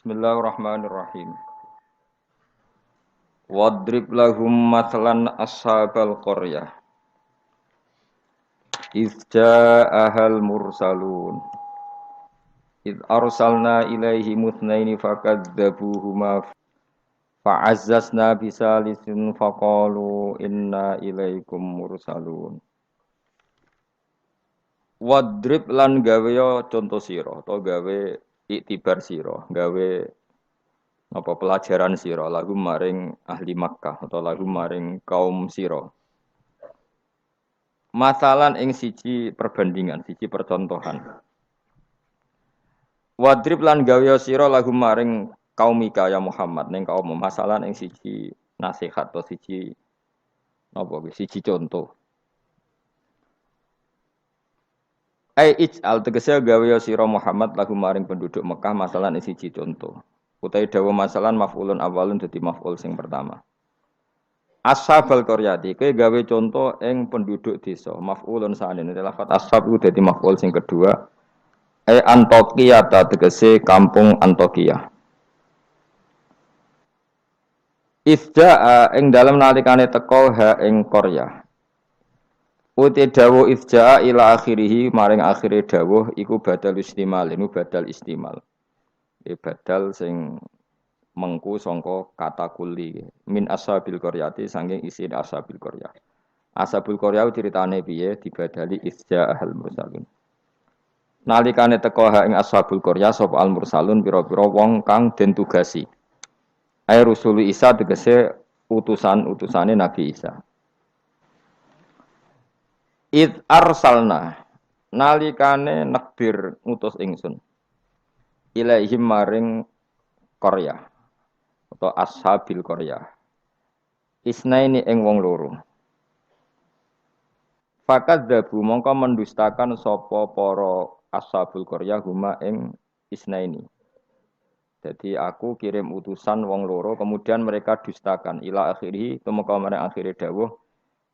Bismillahirrahmanirrahim. Wadrib lahum mathalan ashabal qaryah. Idz ja'ahal mursalun. Idz arsalna ilaihi muthnaini fakadzabuhuma fa'azzazna bisalisin faqalu inna ilaikum mursalun. Wadrib lan gawe contoh sira atau gawe iktibar sira, gawe apa pelajaran sira lagu maring ahli Makkah atau lagu maring kaum sira. Masalan ing siji perbandingan, siji percontohan. Wadrib lan gawe sira lagu maring kaumika ya Muhammad ning kaum masalan ing siji nasihat atau siji napa siji contoh. Ai ij'al tegese gawe sira Muhammad lagu maring penduduk Mekah masalan ing siji contoh. Utai dawa masalan maf'ulun awalun dadi maf'ul sing pertama. Ashabal qaryati kowe gawe contoh ing penduduk desa maf'ulun sanin lafat ashab iku dadi maf'ul sing kedua Antokiyah tegese kampung Antokiyah. Ifja'a ing dalem nalikane teka ha ing Qaryah. Uti dawuh ifja'a ila akhirih maring akhire dawuh iku badal istimal, ini badal istimal. Badal sing mengku sangka kata kuli min ashabil qaryati saking isi ashabil qaryah. Ashabul qaryah ceritane piye dibadali ifja'al mursalun. Nalikane teka ha ing ashabul qaryah sapa al mursalun pira-pira wong kang den tugasi. Ai rusul Isa tegese utusan-utusane Nabi Isa. Id arsalna nalikane nekbir ngutus ingsun ilaihim maring Qaryah atau ashabil Qaryah isnaini ing wong loro fakadzabu mongko mendustakan sapa para ashabul Qaryah huma ing isnaini. Jadi aku kirim utusan wong loro kemudian mereka dustakan ila akhiri tumeka marang akhire dawuh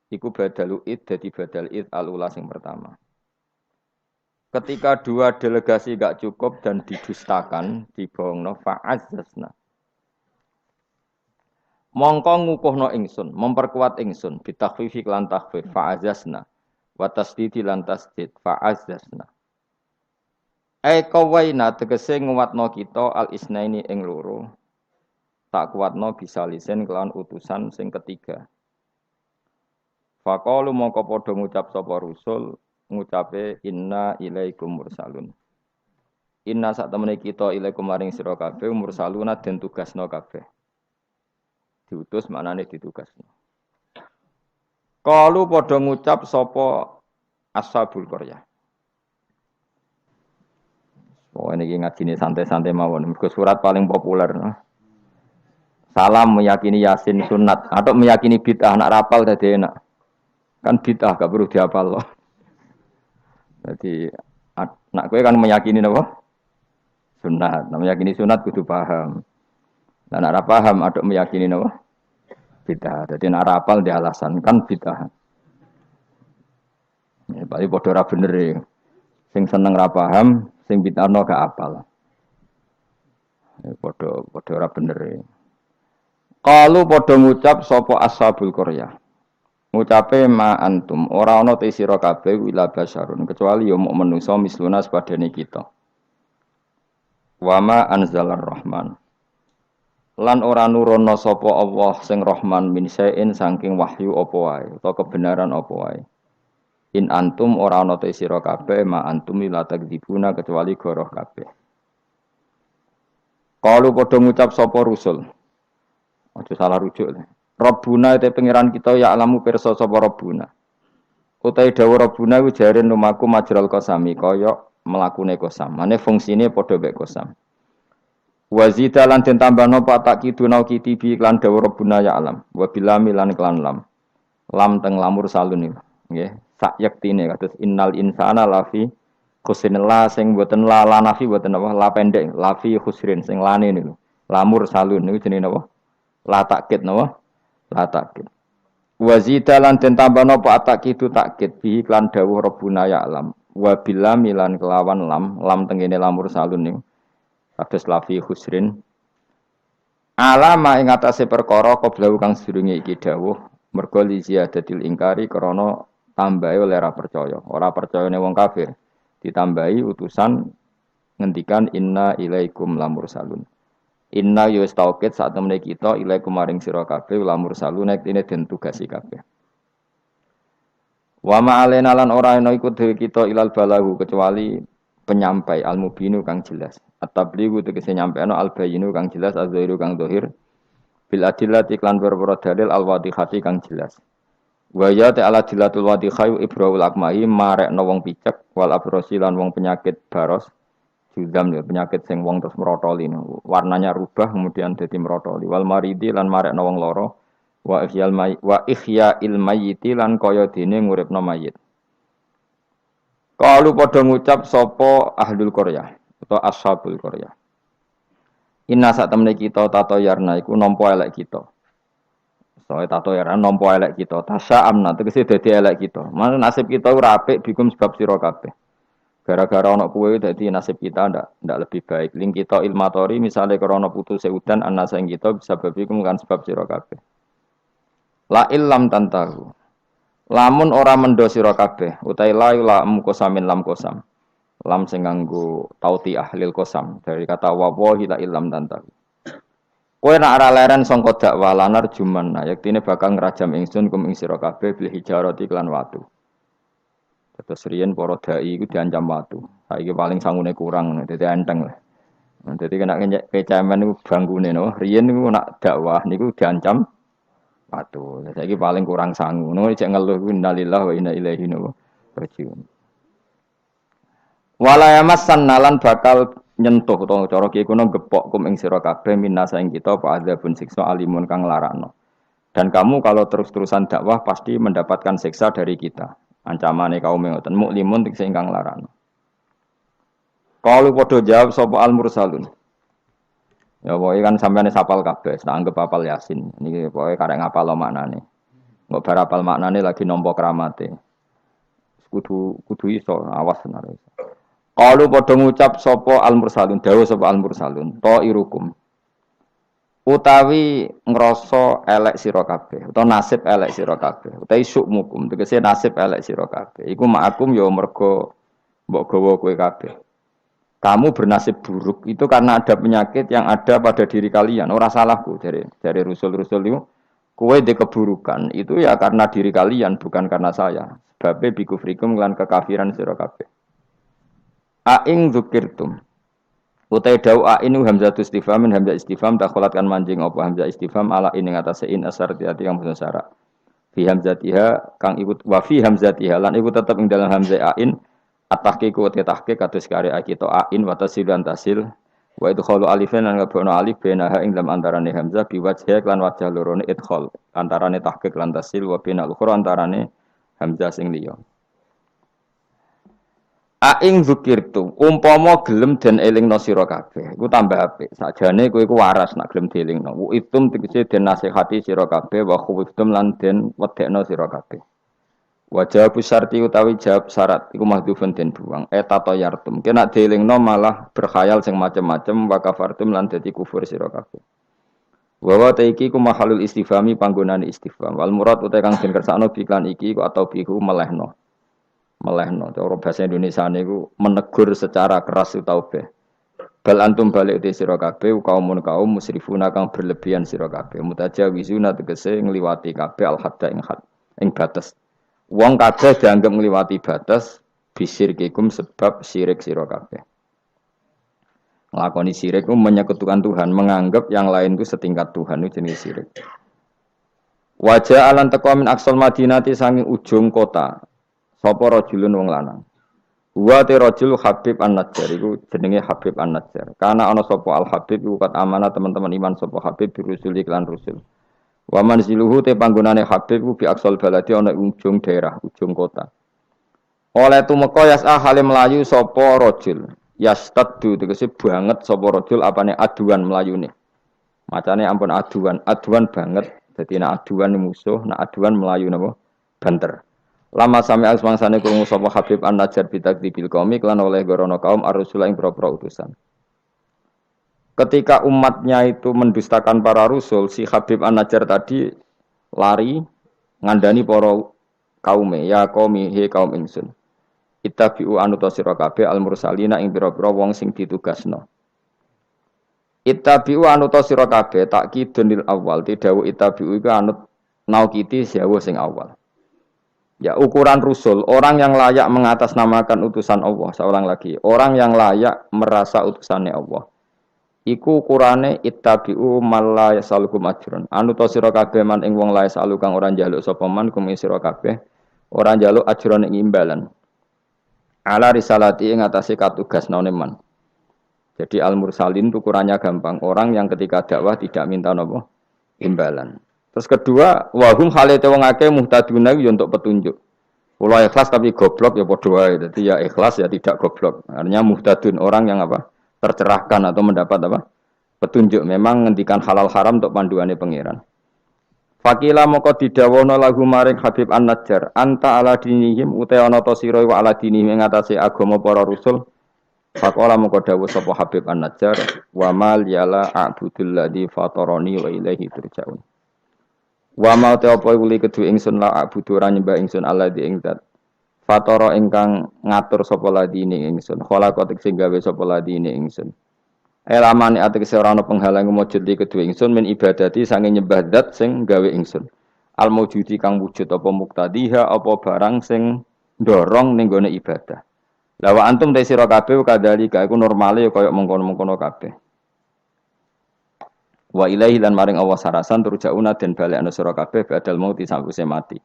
iku badalu id dadi badal id al-ula sing pertama. Ketika dua delegasi gak cukup dan didustakan, dibohongno fa'azzazna. Mongko ngukuhno ingsun, memperkuat ingsun bitakhfifi lan takhfif fa'azzazna wa tasdidi lan tasdid fa'azzazna. Qawaina tegese nguwatno kita al-isnaini ing loro. Tak kuatno bisa lisen kelawan utusan sing ketiga. Faqalu mongko padha ngucap sapa rusul ngucape inna ilaikum mursalun. Inna sak temene kita ilaikum maring sira kabeh mursaluna den tugasno kabeh. Diutus maknane ditugasno. Qalu padha ngucap sapa ashabul qaryah. Oh ini ngajine santai-santai mawon. Mergo surat paling populer. Salam meyakini Yasin sunat atau meyakini bid'ah nak rapal dadi enak. Kan bid'ah gak perlu dihafal loh. Jadi nak kowe kan meyakini napa? Sunat. Nah, meyakini sunat kudu paham. Nah nak ora paham aduk meyakini napa? Bid'ah. Jadi nak rapal di alasan kan bid'ah. Ya bali padha ora bener e. Sing seneng ra paham, sing bid'ahno gak apal. Ya padha ora bener e. Qalu padha ngucap sapa ashabul qaryah. Ngucape ma antum ora ana te sira kabeh wila basyarun kecuali ya muk menungso misluna sepadane kita. Wa ma anzalar rahman. Lan ora nurono sapa Allah sing Rahman min sain saking wahyu apa wae utawa kebenaran apa wae. In antum ora ana te sira kabeh ma antum la takdzibuna kecuali goroh kabeh. Qalu padha ngucap sapa rusul. Aja salah rujuk. Rabbuna te pangeran kita ya alamu pirsa sapa Rabbuna. Utai dawuh Rabbuna ku jare lumaku majral qasami kaya mlakune qasam. Mane fungsine padha mek qasam. Wazida lan den tambahno patak kiduna kitibi lan dawuh Rabbuna ya alam. Wa bilami lan klan lam. Lam teng lamur salun iki. Nggih, sak yektine kados innal insana lafi khusrin la sing boten la nafi boten apa la pendek lafi khusrin sing lane niku. Lamur salun niku jenenge napa? La takkid napa? La takkid. Wazida lan den tambahno apa atakidu takkid bi lan dawuh Rabbuna ya alam. Wa bilam lan kelawan lam tengene lamur salun niku. kados lafi khusrin alama ing atase perkara qabla kang sedurunge iki dawuh mergo li ziyadatil ingkari krana tambahe oleh ora percayane wong kafir ditambahi utusan ngendikan inna ilaikum lamursalun inna yus taukid saat temene kita ilaikum maring sira kabeh lamursalun nek dene den tugasi kabeh wa ma alena lan ora ana iku dhewe kita ilal balahu kecuali penyampai al-mubinu kang jelas at-tablighu tegese nyampeno al-bayinu kang jelas az-zahiru kang zahir bil adillati iklan berboro dalil al-wadihati kang jelas wa ya ta'ala dilatul wadihai ibrahul akmahi marekno wong picek wal abrosi lan wong penyakit baros judam ya penyakit sing wong terus merotoli warnanya rubah kemudian dadi merotoli wal maridi lan marekno wong loro wa ihya'il mayyiti lan kaya dene nguripno mayit. Kalau padha ngucap sapa ahlul qaryah atau ashabul qaryah. Inna sak temene kita tato yarna iku nampa elek kita. Soale tato yarna nampa elek kita. Tasya amna tegese dadi elek kita. Mana nasib kita ora apik bikum sebab sira kabeh. Gara-gara ana kowe dadi nasib kita ndak lebih baik. Ling kita ilmatori misale krana putus udan anasa ing kita bisa bikum kan sebab sira kabeh. La illam tantahu. Lamun ora mendo sira kabeh utahe la mukosamin lam kosam. Lam sing nganggo tauti ahlil kosam dari kata wallahi la illam tantahu. Kowe nek ora leren sangka dakwah lanar juman yaktine bakal ngrajam ingsun kum ing sira kabeh bil hijarati lan watu. Terus riyen para dai iku diancam watu. Saiki paling sangune kurang dadi enteng lah. Dadi kena kecamen niku bangkune no. Riyen niku nak dakwah niku diancam watu. Saiki paling kurang sangu. Ngono cek ngeluh innalillahi wa inna ilaihi raji'un. Wala yamassan nalan bakal nyentuh utawa cara ki kuno gepok kum ing sira kabeh minasa ing kita apa adzabun siksa alimun kang larakno. Dan kamu kalau terus-terusan dakwah pasti mendapatkan siksa dari kita. Ancamane kaum ngoten muklimun tegese ingkang larakno. Kalau padha jawab sapa al mursalun. Ya pokoke kan sampeyan sapal kabeh, tak anggap apal Yasin. Niki pokoke karek ngapal maknane. Engko bar apal maknane lagi nampa kramate. Kudu iso awas tenan. Qalu padha ngucap sapa al-mursalun, dawuh sapa al-mursalun, ta irukum. Utawi ngrasa elek sira kabeh, utawa nasib elek sira kabeh, utawi sukmukum, tegese nasib elek sira kabeh. Iku ma'akum ya mergo mbok gawa kowe kabeh. Kamu bernasib buruk itu karena ada penyakit yang ada pada diri kalian. Ora salahku dari rusul-rusul itu. Kowe de keburukan itu ya karena diri kalian bukan karena saya. Sebab bikufrikum lan kekafiran sira kabeh. Aing dzukirtum. Utai dau ainu hamzatus istifham hamzah istifham dakhalatkan manjing apa hamzah istifham ala ing atase in asar tiati kang basa syarat. Fi hamzatiha kang ikut wa fi hamzatiha lan iku tetep ing dalam hamzah ain at-tahqiq wa tahqiq kados karya kita ain wa tasil lan tasil wa idkhalu alifan lan ngabono alif benaha ing dalam antarane hamzah biwajh lan wajah lorone idkhal antarane tahqiq lan tasil wa bina ukhra antarane hamzah sing liya. Aing zukirtu umpama gelem den elingno sira kabeh iku tambah apik sakjane kowe iku waras nak gelem dielingno itum tegese den nasihati sira kabeh wa khuftum lan den wedekno sira kabeh wa jawab syarti utawi jawab syarat iku mahdhufun den buang tato yartum kena dielingno malah berkhayal sing macem-macem wa kafartum lan dadi kufur sira kabeh wa taiki ku mahalul istifhami panggonane istifham wal murad utawi kang den kersakno biklan iki ku atau bihu melehno cara bahasa Indonesia niku menegur secara keras utawa be. Bal antum balik te sira kabeh kaum musrifuna kang berlebihan sira kabeh. Mutajawizuna tegese ngliwati kabeh al hadda ing batas. Wong kabeh dianggap ngliwati batas bisirkikum sebab syirik sira kabeh. Nglakoni syirik ku menyekutukan Tuhan, menganggap yang lain ku setingkat Tuhan itu jenis syirik. Wajah alan teko min aksal madinati sanging ujung kota. Sapa rajulun wong lanang. Wa te rajul Habib An-Najjar iku jenenge Habib An-Najjar. Karena ana sapa Al-Habib iku kat amanah teman-teman iman sapa Habib birusul iklan rusul. Wa manziluhu te panggonane Habib ku bi aksal baladi ana ujung daerah, ujung kota. Oleh tumeka yas'a hale melayu sapa rajul. Yastaddu tegese banget sapa rajul apane aduan melayune. Macane ampun aduan banget. Dadi nek aduan musuh, nek aduan melayu napa? Banter. Lama sami asmangsane krungu sapa Habib An-Najjar bitakdibil qaumi lan oleh gorono kaum ar-rusul ing propro utusan. ketika umatnya itu mendustakan para rasul, si Habib An-Najjar tadi lari ngandani para kaume, ya qaumi he kaum ingsun. Ittabi'u anuta sira kabeh al-mursalina ing pira-pira wong sing ditugasno. Ittabi'u anuta sira kabeh takkidunil awal, tidhawu ittabi'u iku anut naukiti sewu sing awal. Ya ukuran rusul, orang yang layak mengatasnamakan utusan Allah, seorang lagi, orang yang layak merasa utusannya Allah. Iku ukurane ittabi'u malla yasalukum ajrun. Anuta sira kabeh man ing wong lae salu kang ora njaluk sapa man kum sira kabeh, ora njaluk ajrun ing imbalan. Ala risalati ing atase katugasnane man. Jadi al-mursalin itu ukurannya gampang, orang yang ketika dakwah tidak minta napa imbalan. Terus kedua, wahum halate wong akeh muhtaduna yo untuk petunjuk. Kula ikhlas tapi goblok ya padha wae. Dadi ya ikhlas ya tidak goblok. Artinya muhtadun orang yang apa? Tercerahkan atau mendapat apa? Petunjuk. Memang ngendikan halal haram untuk panduane pangeran. Fakila moko didhawono lagu maring Habib An-Najjar, anta ala dinihim uta ana ta sira wa ala dinihim ing atase agama para rasul. Faqala moko dawuh sapa Habib An-Najjar, wa mal yala a'budul ladzi fatarani wa ilaihi turja'un. Wa ma ta apa uli kedu ingsun la a'budu ora nyembah ingsun alladzi ing zat. Fatara ingkang ngatur sapa ladine ingsun. Khalaqat sing gawe sapa ladine ingsun. Elamane ategese ora ana penghalang mujud di kedue ingsun min ibadati sange nyembah zat sing gawe ingsun. Al mujudi kang wujud apa muktadiha apa barang sing ndorong ning gone ibadah. La wa antum ta sira kabeh kadhalika iku normale ya kaya mengkono-mengkono kabeh. Wa ilaihi lan maring Allah sarasan turjauna den balekna sira kabeh badal mauti sakwise mati.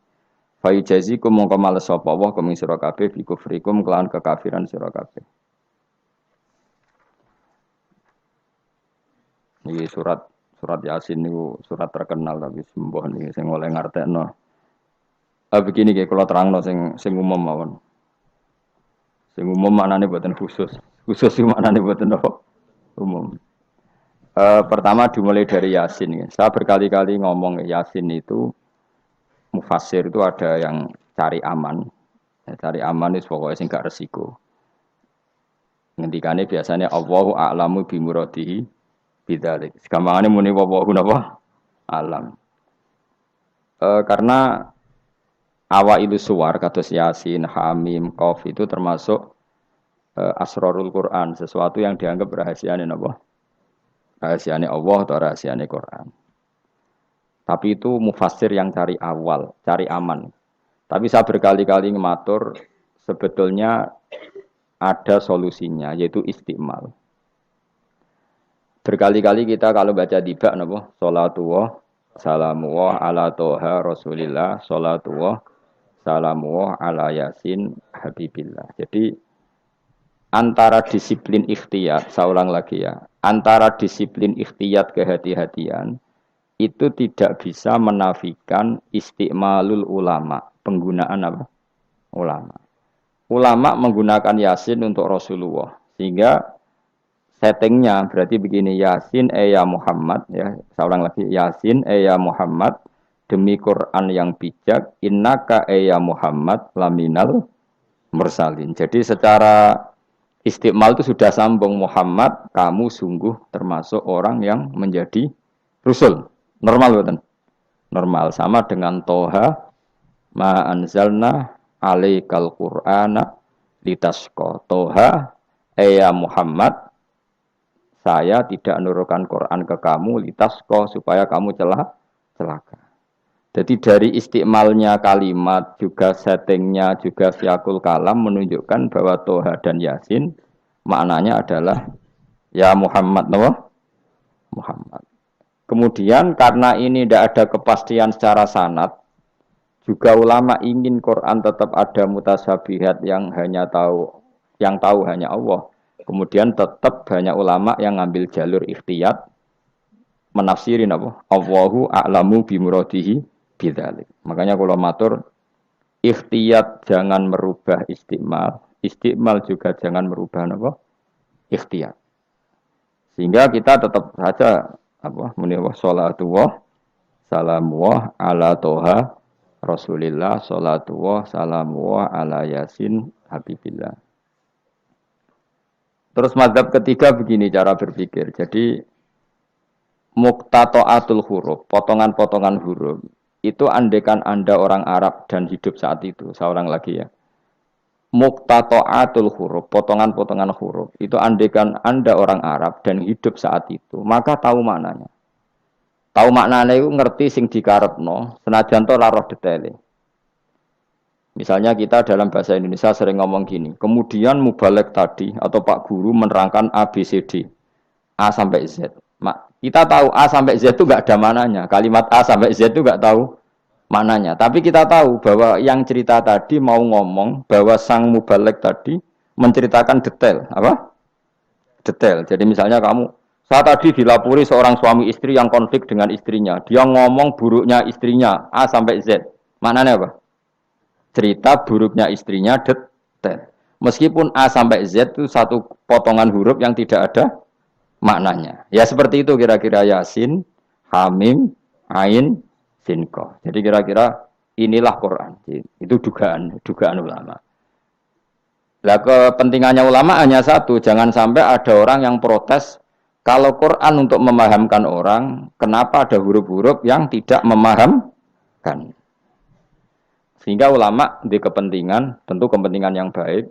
Fa yujazikum mongko males sapa Allah kuming sira kabeh bi kufrikum kelawan kekafiran sira kabeh. Iki surat Yasin niku surat terkenal tapi sembuh niki sing oleh ngartekno. Begini nggih kula terangno sing umum mawon. Sing umum maknane boten khusus. Khusus sing maknane boten apa? Umum. Pertama dimulai dari Yasin ya. Saya berkali-kali ngomong Yasin itu mufassir itu ada yang cari aman. Ya, cari aman itu pokoknya sing gak resiko. Ngendikane biasanya Allahu a'lamu bi muradihi bidzalik. Gampangane muni wallahu napa? Alam. Karena awailu suwar kados Yasin, Hamim, Qaf itu termasuk asrarul Quran, sesuatu yang dianggap rahasiane napa? Rahasiane Allah atau rahasiane Quran. Tapi itu mufassir yang cari awal, cari aman. Tapi saya berkali-kali ngematur sebetulnya ada solusinya yaitu istiqmal. Berkali-kali kita kalau baca tiba napa? Salatullah salamullah ala toha rasulillah salatullah salamullah ala yasin habibillah. Jadi antara disiplin ikhtiyat, saya ulang lagi ya, antara disiplin ikhtiyat kehati-hatian itu tidak bisa menafikan istiqmalul ulama, penggunaan apa? Ulama. Ulama menggunakan Yasin untuk Rasulullah, sehingga settingnya berarti begini, Yasin ya Muhammad, ya, saya ulang lagi, Yasin ya Muhammad, demi Quran yang bijak, innaka ya Muhammad laminal mursalin. Jadi secara istiqmal itu sudah sambung, Muhammad, kamu sungguh termasuk orang yang menjadi Rasul. Normal betul? Normal. Sama dengan Toha, ma anzalna alaikal qur'ana litasqa. Toha, ya Muhammad, saya tidak menurunkan Quran ke kamu litasqa supaya kamu celaka. Jadi dari istiqmalnya kalimat, juga settingnya, juga siakul kalam menunjukkan bahwa Toha dan Yasin maknanya adalah ya Muhammad, no? Muhammad. Kemudian karena ini tidak ada kepastian secara sanad, juga ulama ingin Quran tetap ada mutasyabihat yang tahu hanya Allah. Kemudian tetap banyak ulama yang ngambil jalur ikhtiyat menafsirin apa? Allahu a'lamu bimuradihi bidzalik. Makanya kalau matur ikhtiyat jangan merubah istiqmal, istiqmal juga jangan merubah apa? Ikhtiyat. Sehingga kita tetap saja apa? Muni wa salatullah salamullah ala toha Rasulillah salatullah salamullah ala yasin habibillah. Terus mazhab ketiga begini cara berpikir. Jadi muqtata'atul huruf, potongan-potongan huruf. Itu andekan Anda orang Arab dan hidup saat itu, seorang lagi ya. Muqtata'atul huruf, potongan-potongan huruf. Itu andekan Anda orang Arab dan hidup saat itu, maka tahu maknanya. Tahu maknanya itu ngerti sing dikarepno, senajan to ora roh detaile. Misalnya kita dalam bahasa Indonesia sering ngomong gini, kemudian mubalek tadi atau Pak Guru menerangkan A, B, C, D. A sampai Z. Kita tahu A sampai Z itu nggak ada mananya. Kalimat A sampai Z itu nggak tahu mananya. Tapi kita tahu bahwa yang cerita tadi mau ngomong bahwa sang mubalek tadi menceritakan detail. Apa? Detail. Jadi misalnya saya tadi dilapori seorang suami istri yang konflik dengan istrinya. Dia ngomong buruknya istrinya A sampai Z. Maknanya apa? Cerita buruknya istrinya detail. Meskipun A sampai Z itu satu potongan huruf yang tidak ada maknanya. Ya seperti itu kira-kira Yasin, Hamim, Ain, Sin, Qaf. Jadi kira-kira inilah Quran. Itu dugaan ulama. Lah kepentingannya ulama hanya satu, jangan sampai ada orang yang protes kalau Quran untuk memahamkan orang, kenapa ada huruf-huruf yang tidak memahamkan? Sehingga ulama di kepentingan, tentu kepentingan yang baik,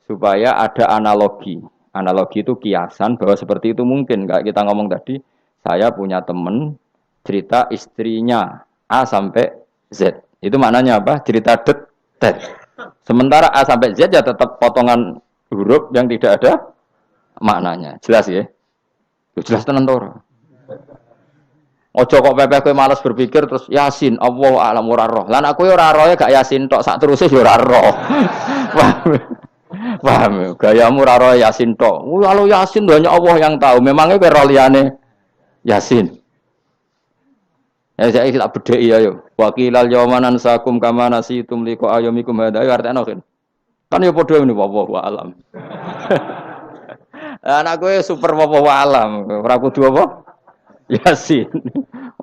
supaya ada analogi. Analogi itu kiasan bahwa seperti itu mungkin. Kayak kita ngomong tadi, saya punya teman cerita istrinya A sampai Z. Itu maknanya apa? Cerita detail. Sementara A sampai Z ya tetap potongan huruf yang tidak ada maknanya. Jelas ya? Jelas tenan to. Ojo kok pepeh kowe malas berpikir terus Yasin Allahu a'lam ora roh. Lan aku yo ora roh gak Yasin tok sak teruse yo ora roh. Paham. Gayamu ora roh Yasin tok. Kalau Yasin hanya Allah yang tahu. Memangnya kowe roh liyane Yasin. Ya saya tak bedheki ayo. Wa qilal yawma nansakum kama nasitum liqa ayyamikum hadza artine kan yo padha ngene wallahu a'lam. Anak kowe super wallahu a'lam. Ora kudu apa? Yasin.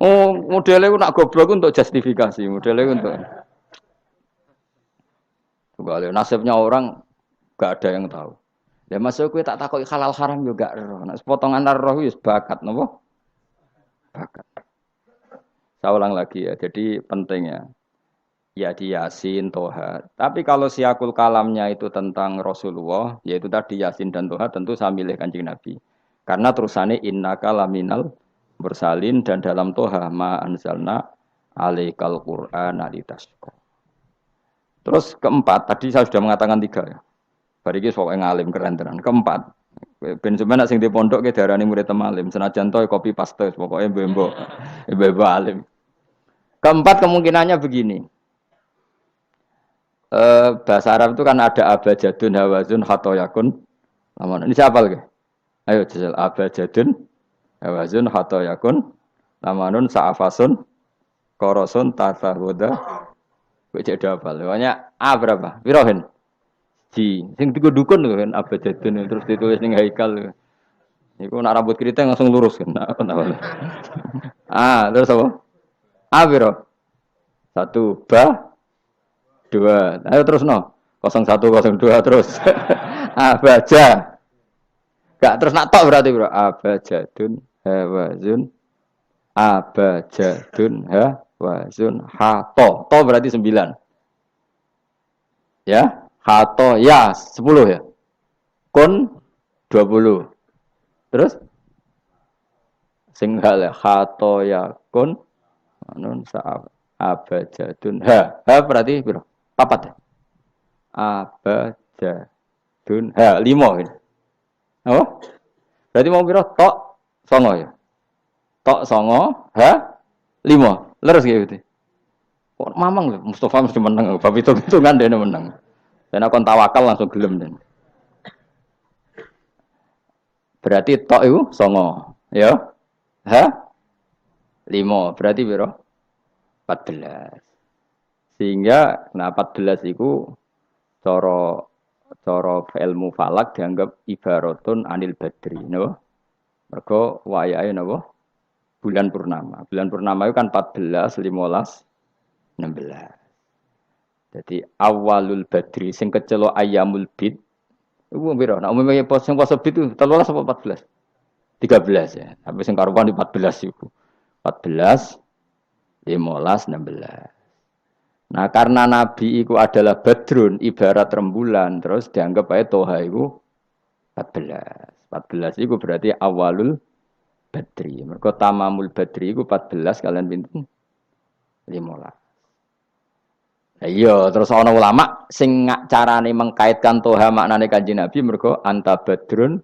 Oh, modelnya nak goblok untuk justifikasi, modelnya untuk. Kembali nasibnya orang gak ada yang tahu. Ya masuk gue tak takut halal haram juga roh. Nah, sepotongan roh wis bakat, nopo? Bakat. Saya ulang lagi ya. Jadi pentingnya ya di Yasin, Toha. Tapi kalau siakul kalamnya itu tentang Rasulullah, yaitu tadi Yasin dan Toha, tentu saya milih Kanjeng Nabi. Karena terusannya innaka laminal mursalin dan dalam Toha ma anzalna alaikal Qur'ana litasqa. Terus keempat, tadi saya sudah mengatakan 3 ya. Bariki pokoknya ngalim keren tenan. Keempat, ben sampeyan sing di pondok ke darani murid temalim, senajan to kopi paste pokoknya mbok alim. Keempat kemungkinannya begini. Bahasa Arab itu kan ada abajadun hawazun khatoyakun. Ini siapa lagi? Ayo jajal abajadun hawazun khatoyakun lamanun sa'afasun korosun tasahuda. Cek hafal. Pokoknya A berapa? Pirohen? Ji. Sing dukun kan abajadun terus ditulis ning haikal. Iku nak rambut keriting langsung lurus kan. Terus apa? A piro? 1 ba 2. Ayo terus no. 0102 terus. Abaja. Gak terus nak tok berarti bro. Abajadun hawazun abajadun hawazun hato. To berarti 9. Ya, hato ya 10 ya. Kun 20. Terus sing hal hato ya kun nun sa abajadun ha berarti bro. Papat ya. Abajadun ha 5 ini. Oh? Berarti mau piro tok 9 ya. Tok 9 ha 5. Leres gitu. Kok mamang lho Mustafa mesti menang. Bab hitung-hitungan dene menang. Dan aku tawakal langsung gelem den. Berarti tok itu 9 ya. Ha 5 berarti piro? 14. Sehingga 14 itu cara ilmu falak dianggap ibaratun anil badri, no? Mergo wayahe napa? Bulan purnama. Bulan purnama itu kan 14, 15, 16. Jadi awalul badri sing kecelok ayamul bid Iku piro? Nek umumnya pos sing poso itu 13 apa 14? 13 ya. Tapi sing karuan di 14 iku. 14, 15, 16. Nah, karena Nabi itu adalah badrun, ibarat rembulan, terus dianggap aja toha itu 14. 14 itu berarti awalul badri. Mereka tamamul badri itu 14 kalian pinten 15. Nah, iya, terus ana ulama sing carane mengkaitkan toha maknane Kanjeng Nabi mergo anta badrun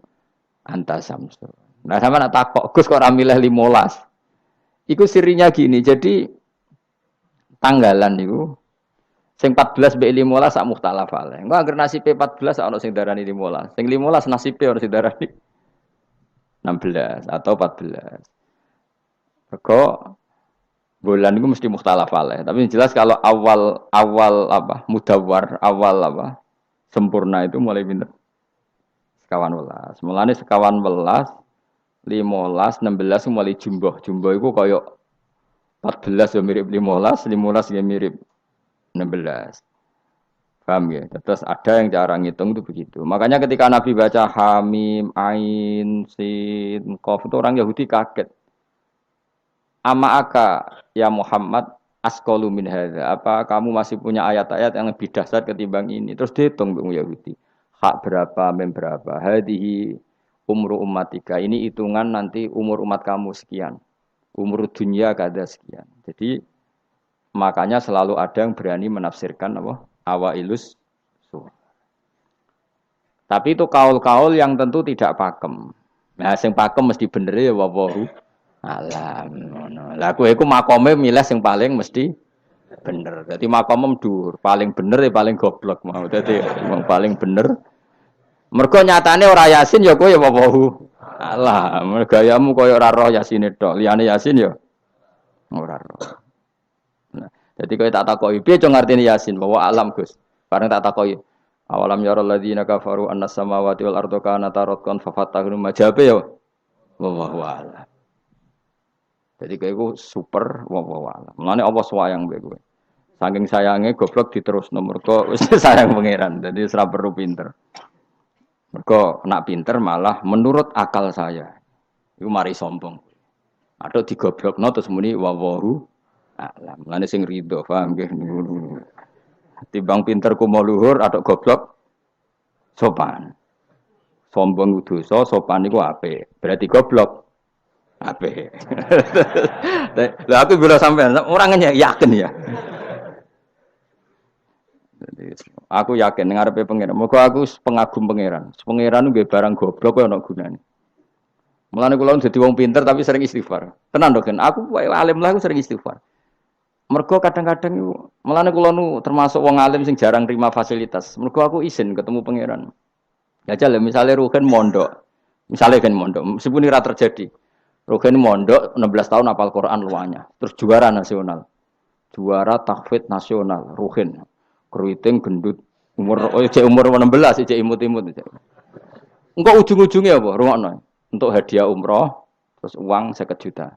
anta samsun. Nah, sama nak takok Gus kok ora milih 15. Iku sirinya gini, jadi tanggalan niku sing 14 mbek 15 sak mukhtalaf ale. Engko anggere nasibe 14 ana sing darani 15. Sing 15 nasibe ana sing darani 16 atau 14. Mergo bulan itu mesti mukhtalaf alaih. Tapi jelas kalau awal apa mudawwar, awal apa sempurna itu mulai pinter sekawan welas. Mulane sekawan welas, 15, 16 mulai jumbo. Jumbo itu kaya 14 ya mirip 15, 15 ya mirip 16. Paham ya? Terus ada yang cara ngitung itu begitu. Makanya ketika Nabi baca Hamim, Ain, Sin, Qaf itu orang Yahudi kaget. Ama aka ya Muhammad askolu min hadza. Apa kamu masih punya ayat-ayat yang lebih dahsyat ketimbang ini? Terus dihitung Bung Yahudi. Hak berapa, mem berapa. Hadihi umru ummatika. Ini hitungan nanti umur umat kamu sekian. Umur dunia kada sekian. Jadi makanya selalu ada yang berani menafsirkan apa? Awailus surah. Tapi itu kaul-kaul yang tentu tidak pakem. Nah, sing pakem mesti bener ya wallahu alam. Lah kowe iku makome milih sing paling mesti bener. Dadi makome dhuwur, paling bener ya paling goblok mau. Dadi wong paling bener. Mergo nyatane ora Yasin ya kowe ya wallahu alam. Gayamu koyo ora roh Yasine tok. Liyane Yasin ya ora roh. Nah, dadi kowe tak takoki piye cung artine Yasin bahwa alam Gus. Bareng tak takoki awalam yarul ladzina kafaru annas samawati wal ardu kanata ratqan fafatahnu majabe ya wallahu alam. Jadi kayak gue super wawalan. Mulane apa swayang mbek kowe. Saking sayange goblok diterus nomor kok wis sayang pangeran. Jadi ora perlu pinter. Mergo nak pinter malah menurut akal saya. Iku mari sombong. Atau digoblokno terus muni wawahu alam. Mulane sing rido paham nggih. Timbang pinter ku mau luhur atau goblok sopan. Sombong dosa, sopan iku apik. Berarti goblok apik. Lah aku bila sampean orangnya yakin ya. Jadi, aku yakin ngarepe pangeran. Muga aku pengagum pangeran. Pangeran nggih barang goblok kok ana gunane. Mulane kula dadi wong pinter tapi sering istighfar. Tenan to, Gen. Aku alim lah aku sering istighfar. Mergo kadang-kadang iku mulane kula nu termasuk wong alim sing jarang terima fasilitas. Mergo aku izin ketemu pangeran. Ya jale misale Rugen mondok. Misale kan mondok, meskipun ora terjadi. Rugen mondok 16 tahun hafal Quran luanya. Terus juara nasional. Juara tahfidz nasional Rugen. Keriting gendut umur umur 16 cek imut-imut. Engko ujung-ujungnya apa? Rungokno. Untuk hadiah umroh terus uang 50 juta.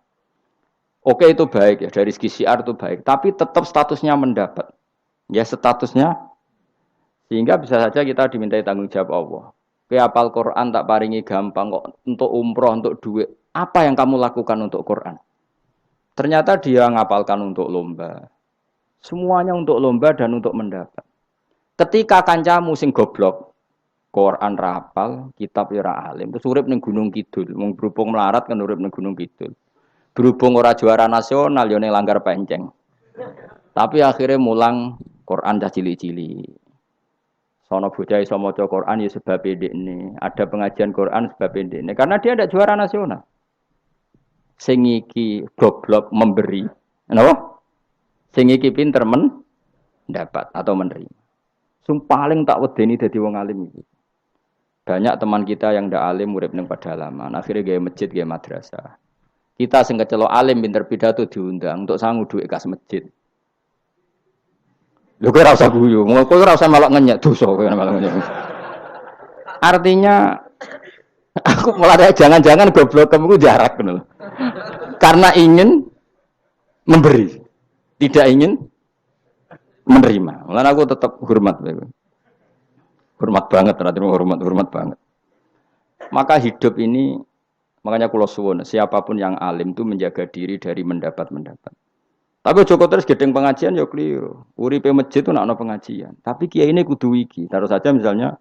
Oke itu baik ya dari segi syiar itu baik, tapi tetap statusnya mendapat. Ya statusnya sehingga bisa saja kita dimintai tanggung jawab Allah. Ke hafal Quran tak paringi gampang kok untuk umroh untuk duit. Apa yang kamu lakukan untuk Quran? Ternyata dia ngapalkan untuk lomba. Semuanya untuk lomba dan untuk mendapat. Ketika kancamu sing goblok, Quran rapal, kitab ora alim, terus urip ning Gunung Kidul, wong berhubung melarat kan urip ning Gunung Kidul. Berhubung ora juara nasional yo ning Langgar Penceng. Tapi akhirnya mulang Quran dah cili-cili. Sono bocah iso maca Quran ya sebab ndekne. Ada pengajian Quran sebab ndekne karena dia ada juara nasional. Sing iki goblok memberi. Napa? Sing iki pinter mendapat atau menerima. Sing paling tak wedeni dadi wong alim iki. Banyak teman kita yang ndak alim urip ning pedalaman, akhirnya gawe masjid, gawe madrasah. Kita sing kecelok alim pinter pidato diundang untuk sangu dhuwit kas masjid. Lho kowe ora usah guyu, kowe ora usah melok ngenyek dosa kowe melok ngenyek. Artinya aku mulai jangan-jangan goblok kamu jarak ngono. Karena ingin memberi, tidak ingin menerima. Mulane aku tetap hormat kowe. Hormat banget, hormat banget. Maka hidup ini, makanya kula suwun, siapapun yang alim itu menjaga diri dari mendapat. Tapi Joko terus gedeng pengajian ya keliru. Uripe masjid itu nak ono pengajian. Tapi kiai ini kudu iki. Taruh saja misalnya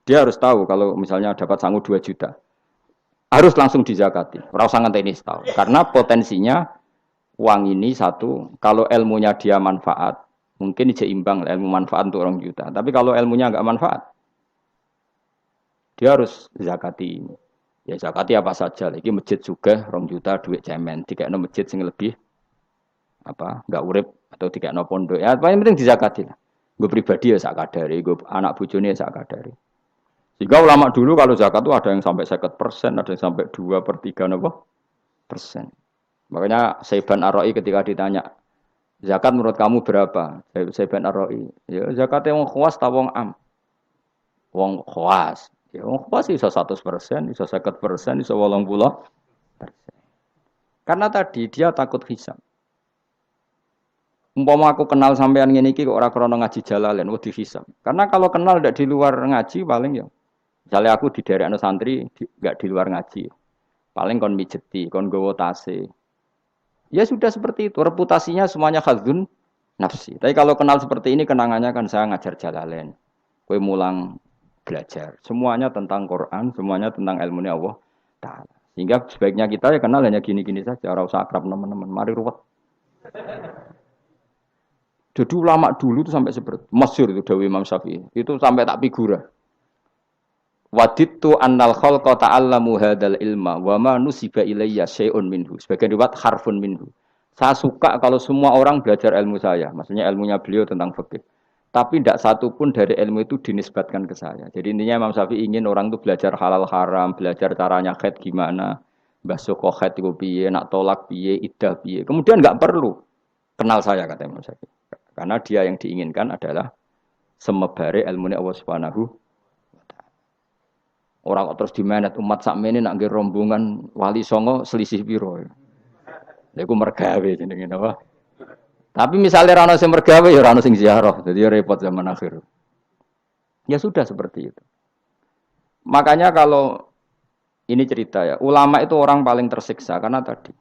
dia harus tahu kalau misalnya dapat sangu 2 juta. Harus langsung dizakati. Ora usah ngenteni setahun. Karena potensinya uang ini satu, kalau ilmunya dia manfaat, mungkin seimbang ilmu manfaat untuk 2 juta. Tapi kalau ilmunya enggak manfaat, dia harus zakati ini. Ya zakati apa saja. Lagi masjid juga 2 juta duit cemen. Dikekno masjid sing lebih enggak urip atau dikekno pondok. Ya paling penting dizakati lah. Gue pribadi ya sak kadare, gue anak bojone ya sak kadare. Jika ulama dulu kalau zakat itu ada yang sampai 50%, ada yang sampai 2/3 persen. Makanya Saiban Ar-Ra'i ketika ditanya, zakat menurut kamu berapa? Saiban Ar-Ra'i, ya zakatnya wong khawas ta wong am? Wong khawas. Ya wong khawas iso 100%, iso 50%, iso 80%. Karena tadi dia takut hisab. Umpama aku kenal sampean ngene iki kok ora krana ngaji Jalalain, wedi hisab. Karena kalau kenal ndak di luar ngaji paling ya. Misalnya aku di daerah santri nggak di luar ngaji. Paling kon mijeti, kon gowo tase. Ya sudah seperti itu, reputasinya semuanya khadzun nafsi. Tapi kalau kenal seperti ini kenangannya kan saya ngajar Jalalain. Kowe mulang belajar. Semuanya tentang Quran, semuanya tentang ilmunya Allah Ta'ala. Sehingga sebaiknya kita ya kenal hanya gini-gini saja, ora usah akrab teman-teman. Mari ruwet. Jadi ulama dulu itu sampai seperti masyhur itu Dawi Imam Syafi'i. Itu sampai tak figura. Wadittu annal khalqa ta'allamu hadzal ilma wa ma nusiba ilayya syai'un minhu. Sebagian riwayat harfun minhu. Saya suka kalau semua orang belajar ilmu saya, maksudnya ilmunya beliau tentang fikih. Tapi tidak satu pun dari ilmu itu dinisbatkan ke saya. Jadi intinya Imam Syafi'i ingin orang itu belajar halal haram, belajar caranya haid gimana, basuh haid itu piye, nak tolak piye, iddah piye. Kemudian enggak perlu kenal saya kata Imam Syafi'i. Karena dia yang diinginkan adalah semebare ilmunya Allah Subhanahu wa taala. Orang kok terus dimenet umat sakmene nak nggih rombongan wali songo selisih piro. Lha iku mergawe jenenge napa? Tapi misalnya ora ono sing mergawe ya ora ono sing ziarah. Jadi ya repot zaman akhir. Ya sudah seperti itu. Makanya kalau ini cerita ya, ulama itu orang paling tersiksa karena tadi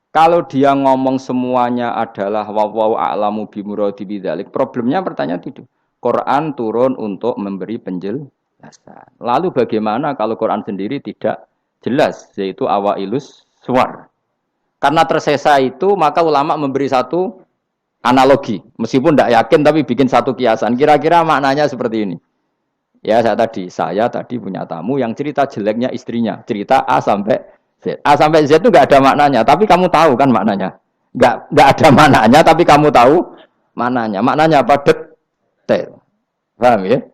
kalau dia ngomong semuanya adalah wallahu a'lamu bimuradi bidzalik, problemnya pertanyaan itu. Quran turun untuk memberi penjelasan. Lalu bagaimana kalau Quran sendiri tidak jelas, yaitu awailus suwar. Karena tersesa itu, maka ulama memberi satu analogi. Meskipun tidak yakin, tapi bikin satu kiasan. Kira-kira maknanya seperti ini. Ya, saya tadi punya tamu yang cerita jeleknya istrinya. Cerita A sampai Z. A sampai Z itu nggak ada maknanya, tapi kamu tahu kan maknanya. Nggak ada maknanya, tapi kamu tahu maknanya. Maknanya apa? Detail. Paham ya?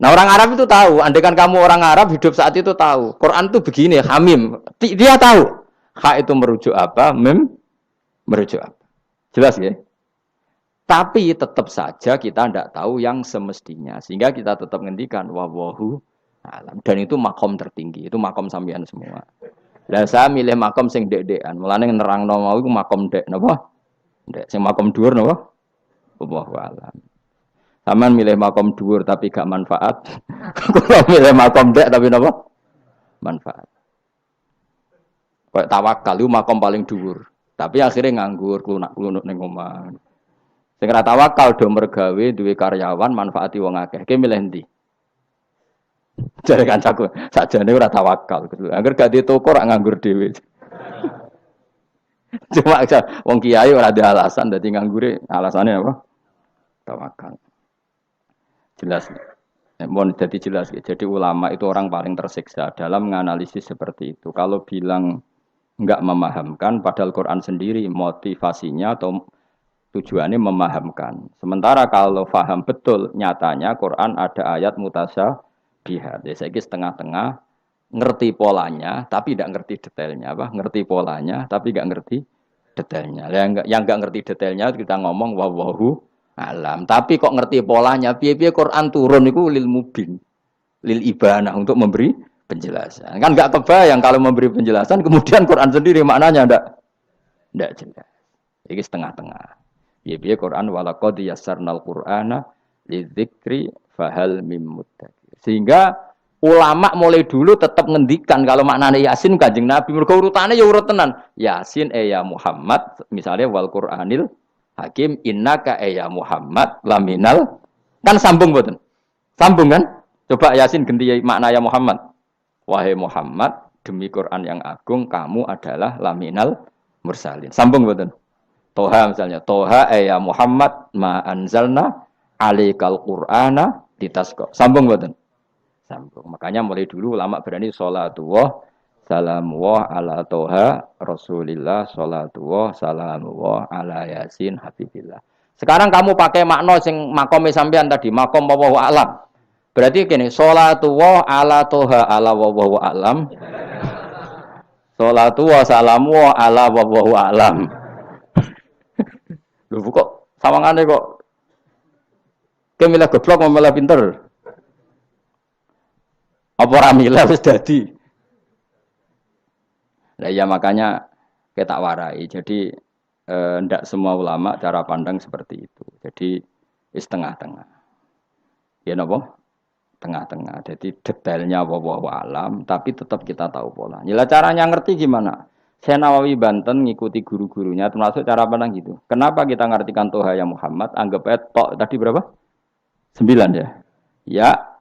Nah orang Arab itu tahu. Andaikan kamu orang Arab hidup saat itu tahu. Quran itu begini, hamim. Dia tahu. Ha itu merujuk apa? Mim merujuk apa? Jelas ya? Tapi tetap saja kita tidak tahu yang semestinya. Sehingga kita tetap ngendikan wallahu alam. Dan itu makom tertinggi. Itu makom sampean semua. Lah saya milih makom sing dek-dekan. Mulane nerangno mau iku makom dek napa? Dek sing makom dhuwur napa? Wallahu alam. Sampeyan milih makom dhuwur tapi gak manfaat. Kula milih makom dek tapi napa? Manfaat. Kayak tawakal itu makom paling dhuwur. Tapi akhirnya nganggur, klunak-klunuk ning omah. Sing ora tawakal do mergawe duwe karyawan manfaati wong akeh. Ki milih ndi? Jare kancaku, sakjane ora tawakal. Angger gak di toko ora nganggur dhewe. Cuma wong kiai ora ada alasan dadi nganggure, alasane apa? Tawakal. Jelas. Mohon jadi jelas. Jadi ulama itu orang paling tersiksa dalam menganalisis seperti itu. Kalau bilang enggak memahamkan padahal Quran sendiri motivasinya atau tujuannya memahamkan. Sementara kalau faham betul nyatanya Quran ada ayat mutasyabihat. Ya saya setengah-tengah ngerti polanya tapi tidak ngerti detailnya apa? Ngerti polanya tapi tidak ngerti detailnya. Yang enggak ngerti detailnya kita ngomong wallahu alam. Tapi kok ngerti polanya? Piye-piye Quran turun itu lil mubin, lil ibanah untuk memberi penjelasan. Kan enggak kebayang kalau memberi penjelasan kemudian Quran sendiri maknanya enggak jelas. Ini setengah-tengah. Piye-piye Quran walaqad yassarnal Qur'ana lidzikri fahal mim muddakir. Sehingga ulama mulai dulu tetap ngendikan kalau maknanya Yasin Kanjeng Nabi. Mergo urutane ya urut tenan. Yasin ya Muhammad, misalnya wal Qur'anil Hakim innaka ya Muhammad laminal, kan sambung mboten? Sambung kan? Coba Yasin ganti makna ya Muhammad. Wahai Muhammad, demi Quran yang agung kamu adalah laminal mursalin. Sambung mboten? Toha misalnya, Toha ya Muhammad ma anzalna alaikal Qur'ana ditasqa. Sambung mboten? Sambung. Makanya mulai dulu ulama berani sholatullah salamullah ala Toha Rasulillah sholatullah salamullah ala Yasin Habibillah. Sekarang kamu pakai makna sing makome sampean tadi, makom wallahu alam. Berarti gini, sholatullah ala Toha ala wallahu alam. Sholatullah salamullah ala wallahu alam. Lho kok sawangane kok kemilah goblok mau malah pinter. Apa ora milah wis dadi. Nah ya makanya kita warai. Jadi ndak semua ulama cara pandang seperti itu. Jadi setengah-tengah. Ya napa? Tengah-tengah. Jadi detailnya wallahu alam tapi tetap kita tahu pola. Nila caranya ngerti gimana? Saya Nawawi Banten ngikuti guru-gurunya termasuk cara pandang gitu. Kenapa kita ngartikan Toha ya Muhammad? Anggap aja tok tadi berapa? 9 ya. Ya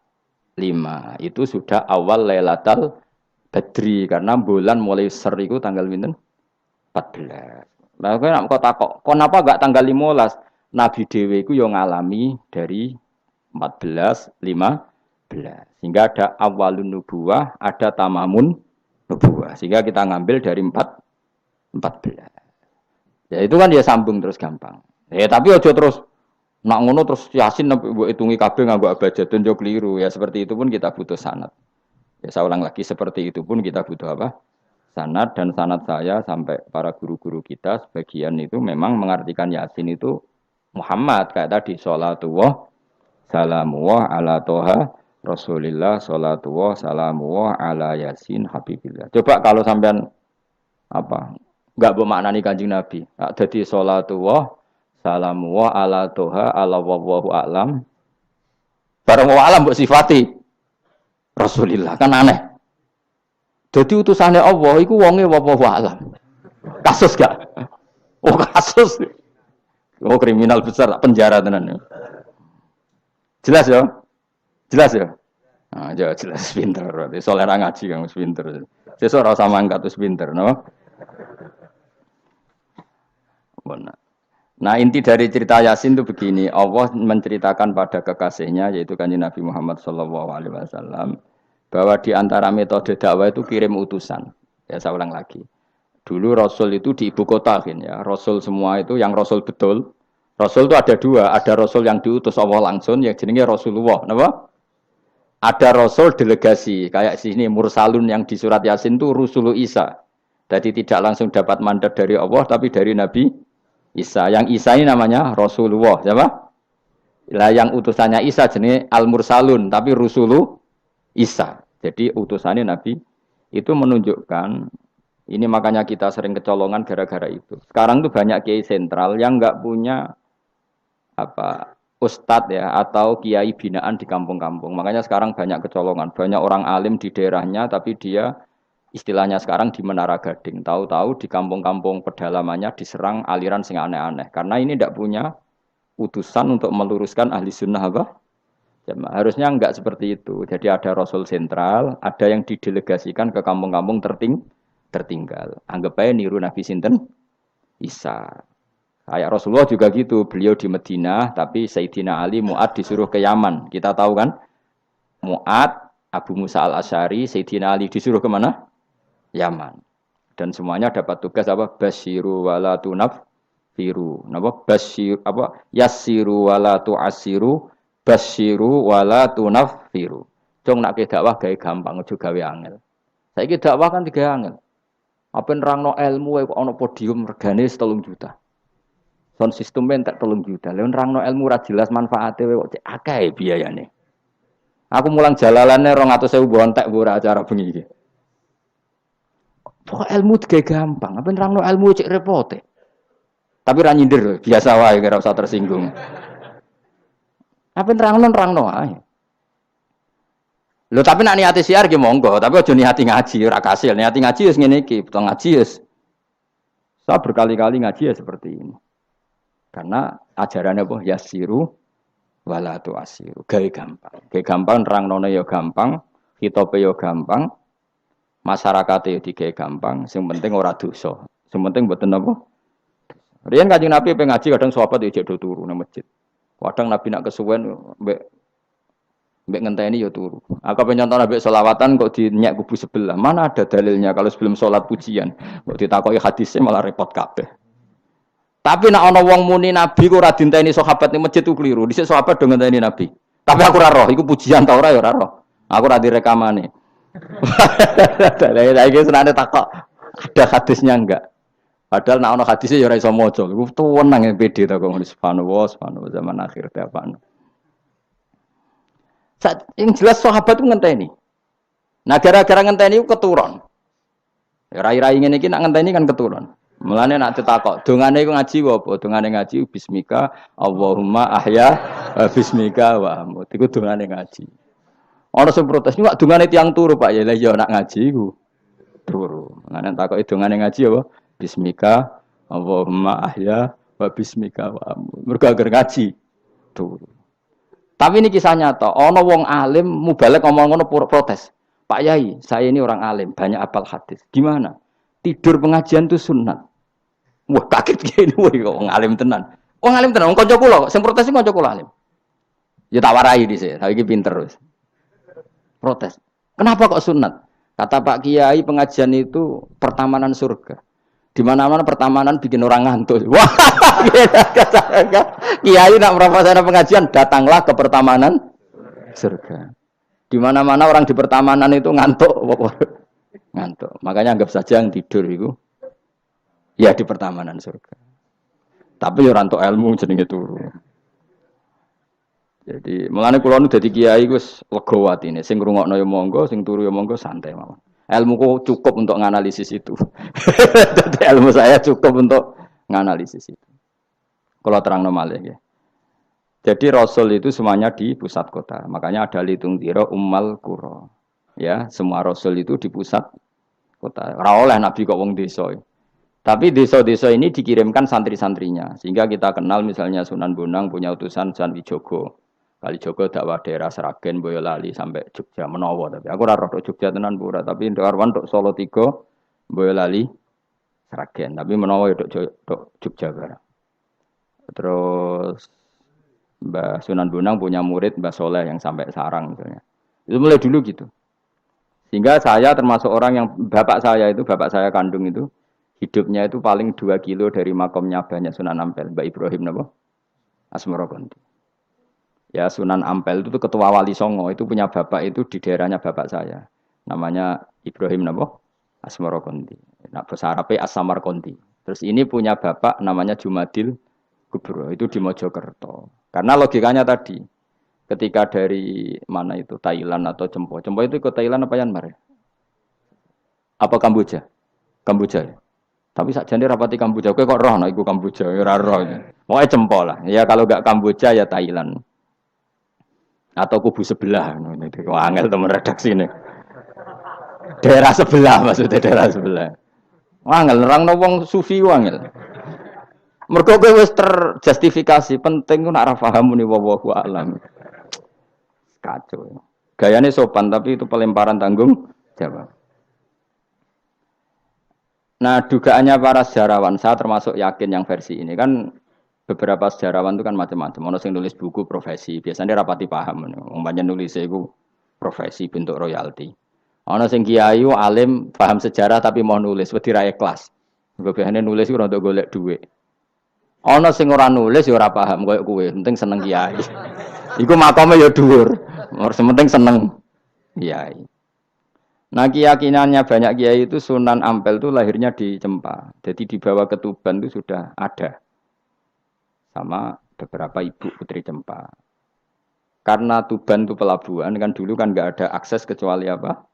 5. Itu sudah awal Lailatul Badri karena bulan mulai ser itu tanggal pinten? 14. Lah kok takok, kenapa enggak tanggal 15? Nabi dhewe iku yo ngalami dari 14, 15. Sehingga ada awalun nubuwah, ada tamamun nubuwah. Sehingga kita ngambil dari 14. Ya itu kan dia sambung terus gampang. Tapi aja terus nak ngono terus Yasin mbok hitungi kabeh nganggo abjadun yo keliru. Ya seperti itu pun kita butuh sanad. Ya saya ulang lagi seperti itu pun kita butuh apa? Sanad, dan sanad saya sampai para guru-guru kita sebagian itu memang mengartikan Yasin itu Muhammad kayak tadi sholatullah salamullah ala Toha Rasulillah sholatullah salamullah ala Yasin Habibillah. Coba kalau sampean apa enggak bermaknani Kanjeng Nabi. Jadi sholatullah salamullah ala Toha ala wallahu a'lam. Barang wa alam mbok sifati Rasulillah kan aneh. Jadi utusannya Allah iku wonge wallahu a'lam. Kasus gak? Oh kasus. Oh kriminal besar penjara tenan. Jelas ya? Jelas ya? Nah, ya jelas pinter berarti. Soalnya ngaji kang pinter. Sesuk ora usah mangkat wis pinter, no? Benar. Nah, inti dari cerita Yasin itu begini, Allah menceritakan pada kekasihnya yaitu Kanjeng Nabi Muhammad sallallahu alaihi wasallam bahwa di antara metode dakwah itu kirim utusan. Ya saya ulang lagi. Dulu Rasul itu di ibu kota kan ya. Rasul semua itu yang Rasul betul. Rasul itu ada dua, ada Rasul yang diutus Allah langsung yang jenenge Rasulullah, napa? Ada Rasul delegasi, kayak sini Mursalun yang di surat Yasin itu Rusulu Isa. Jadi tidak langsung dapat mandat dari Allah tapi dari Nabi Isa. Yang Isa ini namanya Rasulullah, siapa? Lah yang utusannya Isa jenenge Al-Mursalun tapi Rusulu Isa. Jadi utusannya Nabi itu menunjukkan ini makanya kita sering kecolongan gara-gara itu. Sekarang tuh banyak kiai sentral yang enggak punya apa ustadz ya atau kiai binaan di kampung-kampung. Makanya sekarang banyak kecolongan, banyak orang alim di daerahnya tapi dia istilahnya sekarang di Menara Gading. Tahu-tahu di kampung-kampung pedalamannya diserang aliran sing aneh-aneh. Karena ini tidak punya utusan untuk meluruskan ahli sunnah apa? Harusnya enggak seperti itu. Jadi ada Rasul sentral, ada yang didelegasikan ke kampung-kampung tertinggal. Anggap aja niru Nabi Sinten Isa. Kayak Rasulullah juga gitu, beliau di Madinah, tapi Sayyidina Ali, Mu'ad disuruh ke Yaman. Kita tahu kan, Mu'ad, Abu Musa al-Asy'ari, Sayyidina Ali disuruh ke mana? Yaman. Dan semuanya dapat tugas apa? Basyiru wala tunaffiru. Napa? Basyir apa? Yassiru wala tu'assiru, basyiru wala tunaffiru. Cung nak ke dakwah gawe gampang, aja gawe angel. Saiki dakwah kan tiga angel. Apa nerangno ilmu kok ana podium regane 3 juta. Sound system entek 3 juta. Lha nerangno ilmu ora jelas manfaate kok cek akeh biayane. Aku mulang jalalane 200.000 bontek ora acara bengi iki. Pokok ilmu digawe gampang, apa nerangno ilmu cek repote. Tapi ra nyindir biasa wae ora usah tersinggung. Apa nerangno ae. Lho tapi nak niati siar ki monggo, tapi aja niati ngaji ora kasil. Niati ngaji wis ngene iki, betul ngaji wis. Saya berkali-kali ngaji ya seperti ini. Karena ajarannya apa? Yasiru wala tu'asiru. Gawe gampang. Gawe gampang nerangno ya gampang, hitope ya gampang, masyarakate ya digawe gampang, sing penting ora dosa. Sing penting mboten apa? Riyen Kanjeng Nabi pengen ngaji kadang sahabat ya jek do turu nang masjid. Kadang Nabi nak kesuwen mbek ngenteni ya turu. Aku pengen contoh mbek selawatan kok dinyak kubu sebelah. Mana ada dalilnya kalau sebelum sholat pujian. Kok ditakoki hadisnya malah repot kabeh. Tapi nak ana wong muni Nabi kok ora dinteni sahabat ning masjid ku keliru. Dhisik sahabat do ngenteni Nabi. Tapi aku ora roh, iku pujian ta ora ya ora roh. Aku ora direkamane. Lah iki senane takok ada hadisnya enggak? Padahal nak ana hadisnya ya ora iso maca. Iku tuwenang pede ta kok subhanallah zaman akhir ta apa. Yang jelas sahabat itu ngenteni. Nah gara-gara ngenteni itu keturun. Rai-rai ngene iki nak ngenteni kan keturun. Mulane nak ditakok, dongane iku ngaji apa? Dongane ngaji bismika Allahumma ahya bismika wa amut. Iku dongane ngaji. Ana sing protes, "Ini kok dongane tiyang turu, Pak." Ya lah ya nak ngaji iku turu. Mulane takoki dongane ngaji apa? Bismika Allahumma ahya wa bismika wa amut. Mergo agar ngaji turu. Tapi ini kisah nyata. Ono wong alim mubalek ngomong ngono protes. Pak Yai, saya ini orang alim, banyak apal hadis. Gimana? Tidur pengajian itu sunat. Wah kaget gini, wah wong alim tenan. Wong alim tenan, wong kanca kula, sing protes iki kanca kula alim. Ya tak warai dhisik, saiki pinter wis. Protes. Kenapa kok sunat? Kata Pak Kiai pengajian itu pertamanan surga. Di mana-mana pertamanan bikin orang ngantuk. Wah, Kiai nak merasakan pengajian, datanglah ke pertamanan surga. Di mana-mana orang di pertamanan itu ngantuk, ngantuk. Makanya anggap saja yang tidur itu, ya di pertamanan surga. Tapi orang untuk ilmu jenenge turu. Jadi, mulane kula nu dadi kiai wis lega atine. Sing ngrungokno ya monggo, sing turu ya monggo santai mawon. Ilmuku cukup untuk menganalisis itu. Jadi ilmu saya cukup untuk menganalisis itu. Kalau terang normal ya. Jadi Rasul itu semuanya di pusat kota. Makanya ada litung tiro ummal kuro. Ya, semua Rasul itu di pusat kota. Ora oleh Nabi kok wong desa. Tapi desa-desa ini dikirimkan santri-santrinya. Sehingga kita kenal misalnya Sunan Bonang punya utusan Sunan Wijogo. Kalijogo dakwah daerah Seragen, Boyolali sampai Jogja menawa tapi aku ora roh Jogja tenan pura tapi Karwan tok Solo 3, Boyolali, Seragen tapi menawa ya tok Jogja barang. Terus Mbah Sunan Bonang punya murid Mbah Soleh yang sampai Sarang misalnya. Itu mulai dulu gitu. Sehingga saya termasuk orang yang bapak saya kandung itu hidupnya itu paling 2 kilo dari makomnya banyak Sunan Ampel, Mbah Ibrahim napa? Asmara Konti. Ya Sunan Ampel itu ketua wali Songo itu punya bapak itu di daerahnya bapak saya. Namanya Ibrahim napa? Asmara Konti. Nah bahasa Arabnya As-Samar Konti. Terus ini punya bapak namanya Jumadil Kubro itu di Mojokerto. Karena logikanya tadi ketika dari mana itu Thailand atau Cempo. Cempo itu ke Thailand apa Myanmar? Apa Kamboja? Kamboja ya. Tapi sakjane rapati Kamboja kowe kok roh nek iku Kamboja ya ora roh. Pokoke Cempo lah. Ya kalau enggak Kamboja ya Thailand. Atau kubu sebelah, angel teman redaksi ini. Daerah sebelah maksudnya daerah sebelah. Angel nerang wong sufi angel. Mergo kowe wis terjustifikasi, penting ku nak ra paham muni wallahu a'lam. Kacau. Gayane sopan tapi itu pelemparan tanggung jawab. Nah, dugaannya para sejarawan, saya termasuk yakin yang versi ini kan beberapa sejarawan itu kan macam-macam. Ono sing nulis buku profesi, biasanya rapati paham. Umpamanya nulis itu profesi bentuk royalti. Ono sing kiai alim paham sejarah tapi mau nulis wedi ra ikhlas. Biasanya nulis itu untuk golek duit. Ono sing ora nulis ya ora paham koyo kowe, penting seneng kiai. Iku makome ya dhuwur. Penting seneng kiai. Nah keyakinannya banyak kiai itu Sunan Ampel itu lahirnya di Cempa. Jadi dibawa ke Tuban itu sudah ada. Sama beberapa ibu putri Cempa. Karena Tuban itu pelabuhan, kan dulu kan nggak ada akses kecuali apa?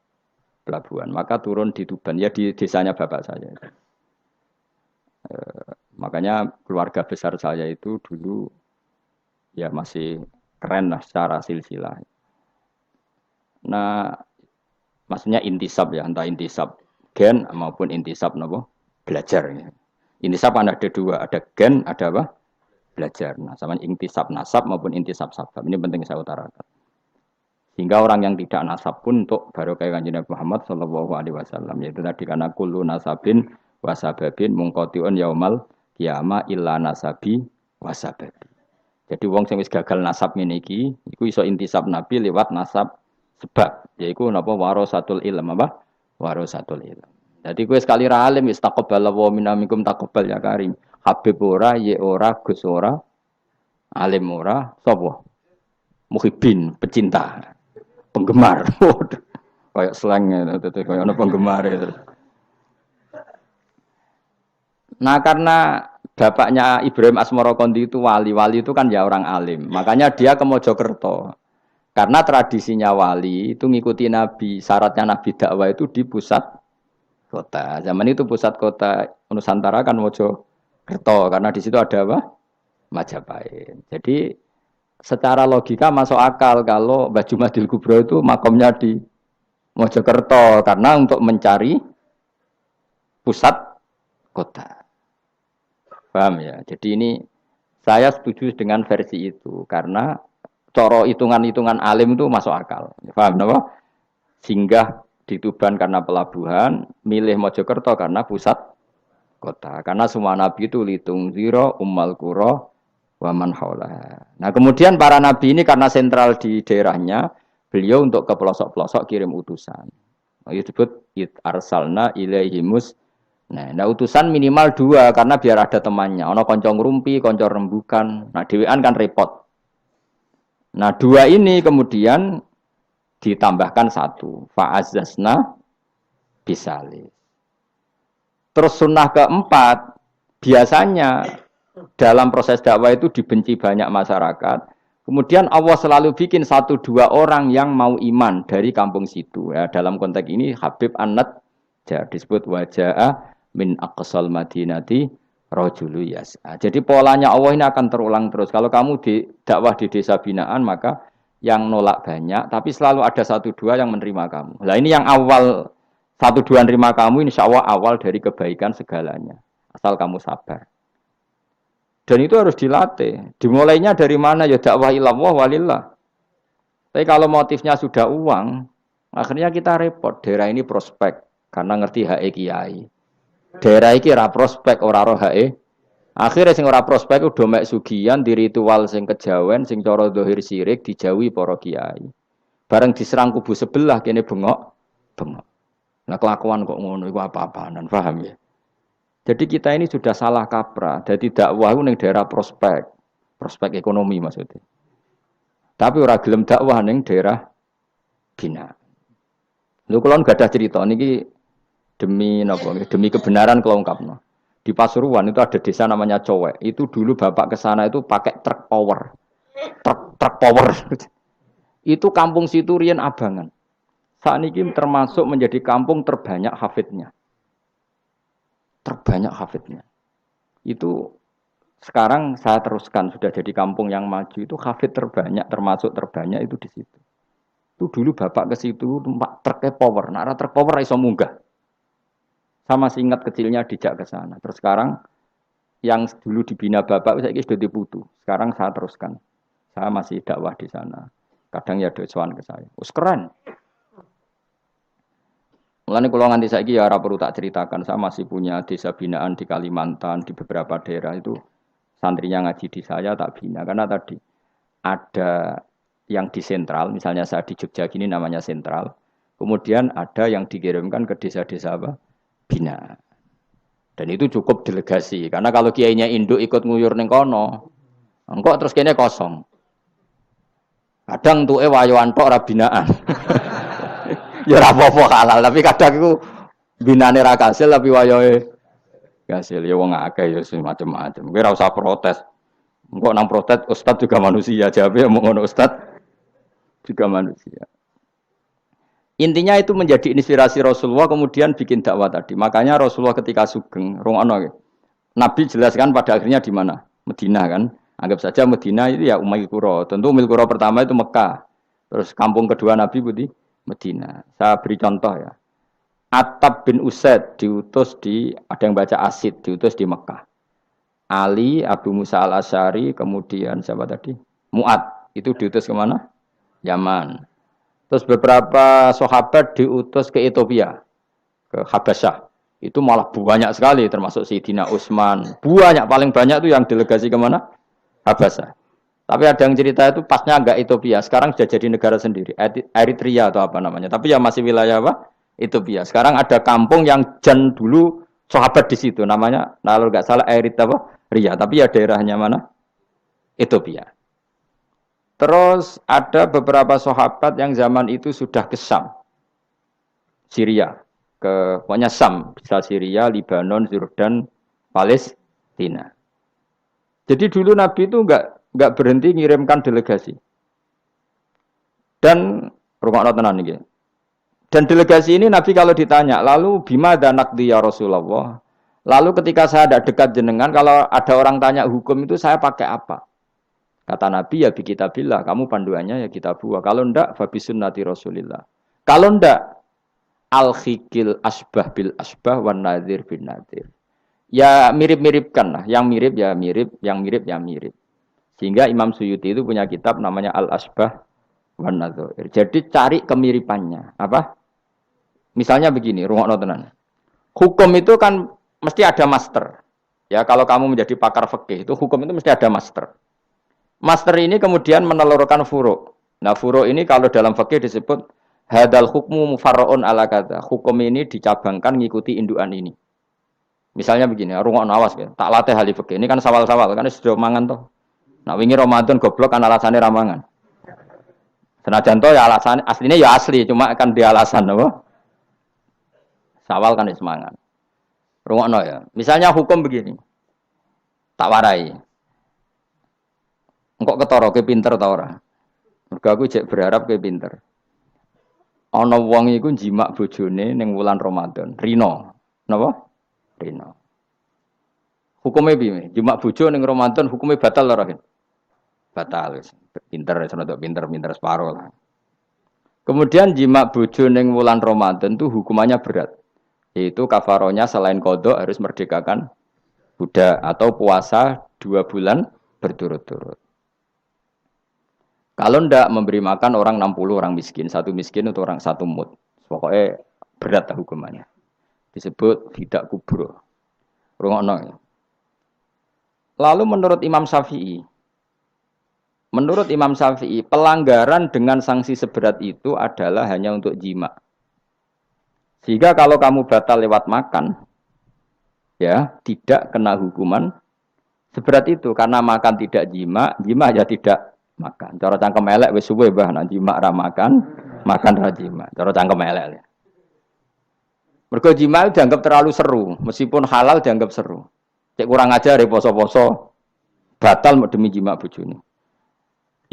Pelabuhan. Maka turun di Tuban, ya di desanya bapak saya. Makanya keluarga besar saya itu dulu ya masih keren lah secara silsilah. Nah, maksudnya intisab ya, entah intisab gen maupun intisab napa belajar. Ya. Intisab kan ada dua, ada gen, ada apa? Belajar. Nah, sama intisab nasab maupun intisab sabab. Ini penting saya utarakan. Sehingga orang yang tidak nasab pun untuk barokah kanjeng Nabi Muhammad sallallahu alaihi wasallam yaitu tadi karena kullu nasabin wasababin mungqatiun yaumal qiyamah illa nasabi wasababi. Jadi wong sing wis gagal nasab ngene iki iku iso intisab Nabi lewat nasab sebab yaiku napa warasatul ilm apa? Warasatul ilm. Jadi kowe sekali ra alim wis taqabbal wa minamikum taqabbal ya karim. Habib ora, ye ora, Gus ora, alim ora, sapa? Muhibbin, pecinta. Penggemar, kayak slangnya, kayak ada penggemar itu. Nah karena bapaknya Ibrahim Asmorokondi itu wali itu kan ya orang alim, makanya dia ke Mojokerto. Karena tradisinya wali itu ngikuti Nabi, syaratnya Nabi dakwah itu di pusat kota. Zaman itu pusat kota Nusantara kan Mojokerto, karena di situ ada apa? Majapahit. Jadi secara logika masuk akal kalau Mbah Jumadil Kubro itu makomnya di Mojokerto karena untuk mencari pusat kota. Paham ya? Jadi ini saya setuju dengan versi itu karena coro hitungan-hitungan alim itu masuk akal. Paham apa? Singgah di Tuban karena pelabuhan, milih Mojokerto karena pusat kota. Karena semua nabi itu litung ziro ummal qura waman haula. Nah kemudian para nabi ini karena sentral di daerahnya, beliau untuk ke pelosok-pelosok kirim utusan. Itu disebut arsalna ilaihimus. Nah utusan minimal 2 karena biar ada temannya. Ono konco ngrumpi, konco rembukan. Nah dhewean kan repot. Nah 2 ini kemudian ditambahkan 1. Fa'azzasna bisalih. Terus sunnah keempat biasanya dalam proses dakwah itu dibenci banyak masyarakat. Kemudian Allah selalu bikin 1-2 orang yang mau iman dari kampung situ. Ya, dalam konteks ini Habib An-Nat disebut wajah min aqsal madinati rajulu yas'a. Jadi polanya Allah ini akan terulang terus. Kalau kamu di dakwah di desa binaan maka yang nolak banyak, tapi selalu ada 1-2 yang menerima kamu. Nah ini yang awal 1-2 menerima kamu insya Allah awal dari kebaikan segalanya. Asal kamu sabar. Dan itu harus dilatih. Dimulainya dari mana? Ya dakwah ilallah walillah. Tapi kalau motifnya sudah uang, akhirnya kita repot. Daerah ini prospek karena ngerti HE kiai. Daerah ini ora prospek ora roh HE. Akhirnya sing ora prospek udah mek sugihan di ritual sing kejawen, sing cara dohir sirik dijauhi para kiai. Bareng diserang kubu sebelah kene bengok. Nah kelakuan kok ngono iku apa-apaan, paham ya? Jadi kita ini sudah salah kaprah. Jadi dakwah ning daerah prospek ekonomi maksudnya. Tapi ora gelem dakwah ning daerah bina. Lho kula gak ada cerita niki demi napa? Demi kebenaran kula ungkapno. Di Pasuruan itu ada desa namanya Cowek. Itu dulu bapak ke sana itu pakai truk power. Truk power. Itu kampung situ riyen abangan. Saat ini termasuk menjadi kampung terbanyak hafidnya. Itu sekarang saya teruskan sudah jadi kampung yang maju itu hafid terbanyak termasuk terbanyak itu di situ. Itu dulu bapak ke situ numpak truk power, nak truk power iso munggah. Sama masih ingat kecilnya dijak ke sana. Terus sekarang yang dulu dibina bapak saya sudah diputu. Sekarang saya teruskan. Saya masih dakwah di sana. Kadang ya doawan ke saya. Keren. Mulane kula nganti saiki ya ora perlu tak ceritakan, saya masih punya desa binaan di Kalimantan, di beberapa daerah itu santrinya ngaji di saya tak bina karena tadi ada yang di sentral, misalnya saya di Jogja gini namanya sentral. Kemudian ada yang dikirimkan ke desa-desa apa? Bina. Dan itu cukup delegasi karena kalau kiainya induk ikut nguyur ning kono, engko terus kene kosong. Kadang tuke wayoan tok ora binaan. Ya ora apa-apa halal, tapi kadang iku binane ra kasil tapi wayahe kasil. Ya wong akeh ya macam-macam. Kowe ora usah protes. Engko nang protes ustaz juga manusia, jawabe mung ngono ustaz juga manusia. Intinya itu menjadi inspirasi Rasulullah kemudian bikin dakwah tadi. Makanya Rasulullah ketika sugeng, rungono Nabi jelaskan pada akhirnya di mana? Madinah kan. Anggap saja Madinah itu ya Umayyah Qura. Tentu Umayyah Qura pertama itu Mekah. Terus kampung kedua Nabi Budi Medina. Saya beri contoh ya. Attab bin Usaid diutus ada yang baca Asid, diutus di Mekah. Ali, Abu Musa al-Asy'ari, kemudian siapa tadi? Mu'ad, itu diutus kemana? Yaman. Terus beberapa sahabat diutus ke Ethiopia, ke Habasyah. Itu malah banyak sekali, termasuk Sayyidina Utsman. Banyak, paling banyak itu yang delegasi kemana? Habasyah. Tapi ada yang cerita itu pasnya enggak Ethiopia, sekarang sudah jadi negara sendiri, Eritrea atau apa namanya. Tapi ya masih wilayah apa? Ethiopia. Sekarang ada kampung yang jan dulu sahabat di situ, namanya, kalau enggak salah Eritrea, tapi ya daerahnya mana? Ethiopia. Terus ada beberapa sahabat yang zaman itu sudah ke Syam, Syria, pokoknya Syam, bisa Syria, Lebanon, Yordan, Palestina. Jadi dulu Nabi itu enggak berhenti ngirimkan delegasi. Dan rumah tenan iki. Dan delegasi ini Nabi kalau ditanya, lalu bima danakdi ya Rasulullah. Lalu ketika saya ada dekat jenengan, kalau ada orang tanya hukum itu saya pakai apa? Kata Nabi ya bi kitabillah, kamu panduannya ya kitabullah. Kalau ndak fa bi sunnati Rasulillah. Kalau ndak al-khikil asbah bil asbah wan nadhir bin nadhir. Ya mirip-miripkan lah, yang mirip ya mirip, yang mirip ya mirip. Sehingga Imam Suyuti itu punya kitab namanya Al-Asbah wan Nadhair. Jadi cari kemiripannya. Apa? Misalnya begini, rungokno tenan. Hukum itu kan mesti ada master. Ya, kalau kamu menjadi pakar fikih itu hukum itu mesti ada master. Master ini kemudian menelurkan furu'. Nah, furu' ini kalau dalam fikih disebut hadal hukmu mufarra'un ala kadza. Hukum ini dicabangkan ngikuti indukan ini. Misalnya begini, rungokno awas ya. Tak latih ahli fikih. Ini kan sawal-sawal kan sudah mangan toh. Nah, wingi Ramadan goblok kan alasannya ramangan. Senajan to ya alasan aslinya ya asli, cuma kan dia alasan apa? Sawal kan semangat. Rungokno ya. Misalnya hukum begini. Tak warai. Engkok ketara ke pinter ta ora? Mergo aku jek berharap ke pinter. Ana wong iku jimak bojone ning wulan Ramadan. Rino. Napa? Rino. Hukumnya piye? Jimak bojo ning Ramadan hukumnya batal ora? Batal. Pinter, senodok pinter separuh lah. Kemudian jimak bojo ning wulan Ramadan itu hukumannya berat. Yaitu kafaronya selain kodok harus merdekakan budak atau puasa 2 bulan berturut-turut. Kalau ndak memberi makan orang 60 orang miskin, satu miskin untuk orang satu mut. Pokoknya berat lah hukumannya. Disebut tidak kubro. Rungokno. Lalu menurut Imam Syafi'i, pelanggaran dengan sanksi seberat itu adalah hanya untuk jima. Sehingga kalau kamu batal lewat makan, ya tidak kena hukuman seberat itu. Karena makan tidak jima ya tidak makan. Cara cangkem elek wis suwe bah nang jima ra makan ra jima. Cara cangkem elek. Mergo jima dianggap terlalu seru, meskipun halal dianggap seru. Cek kurang ajar poso-poso batal demi jima bojone.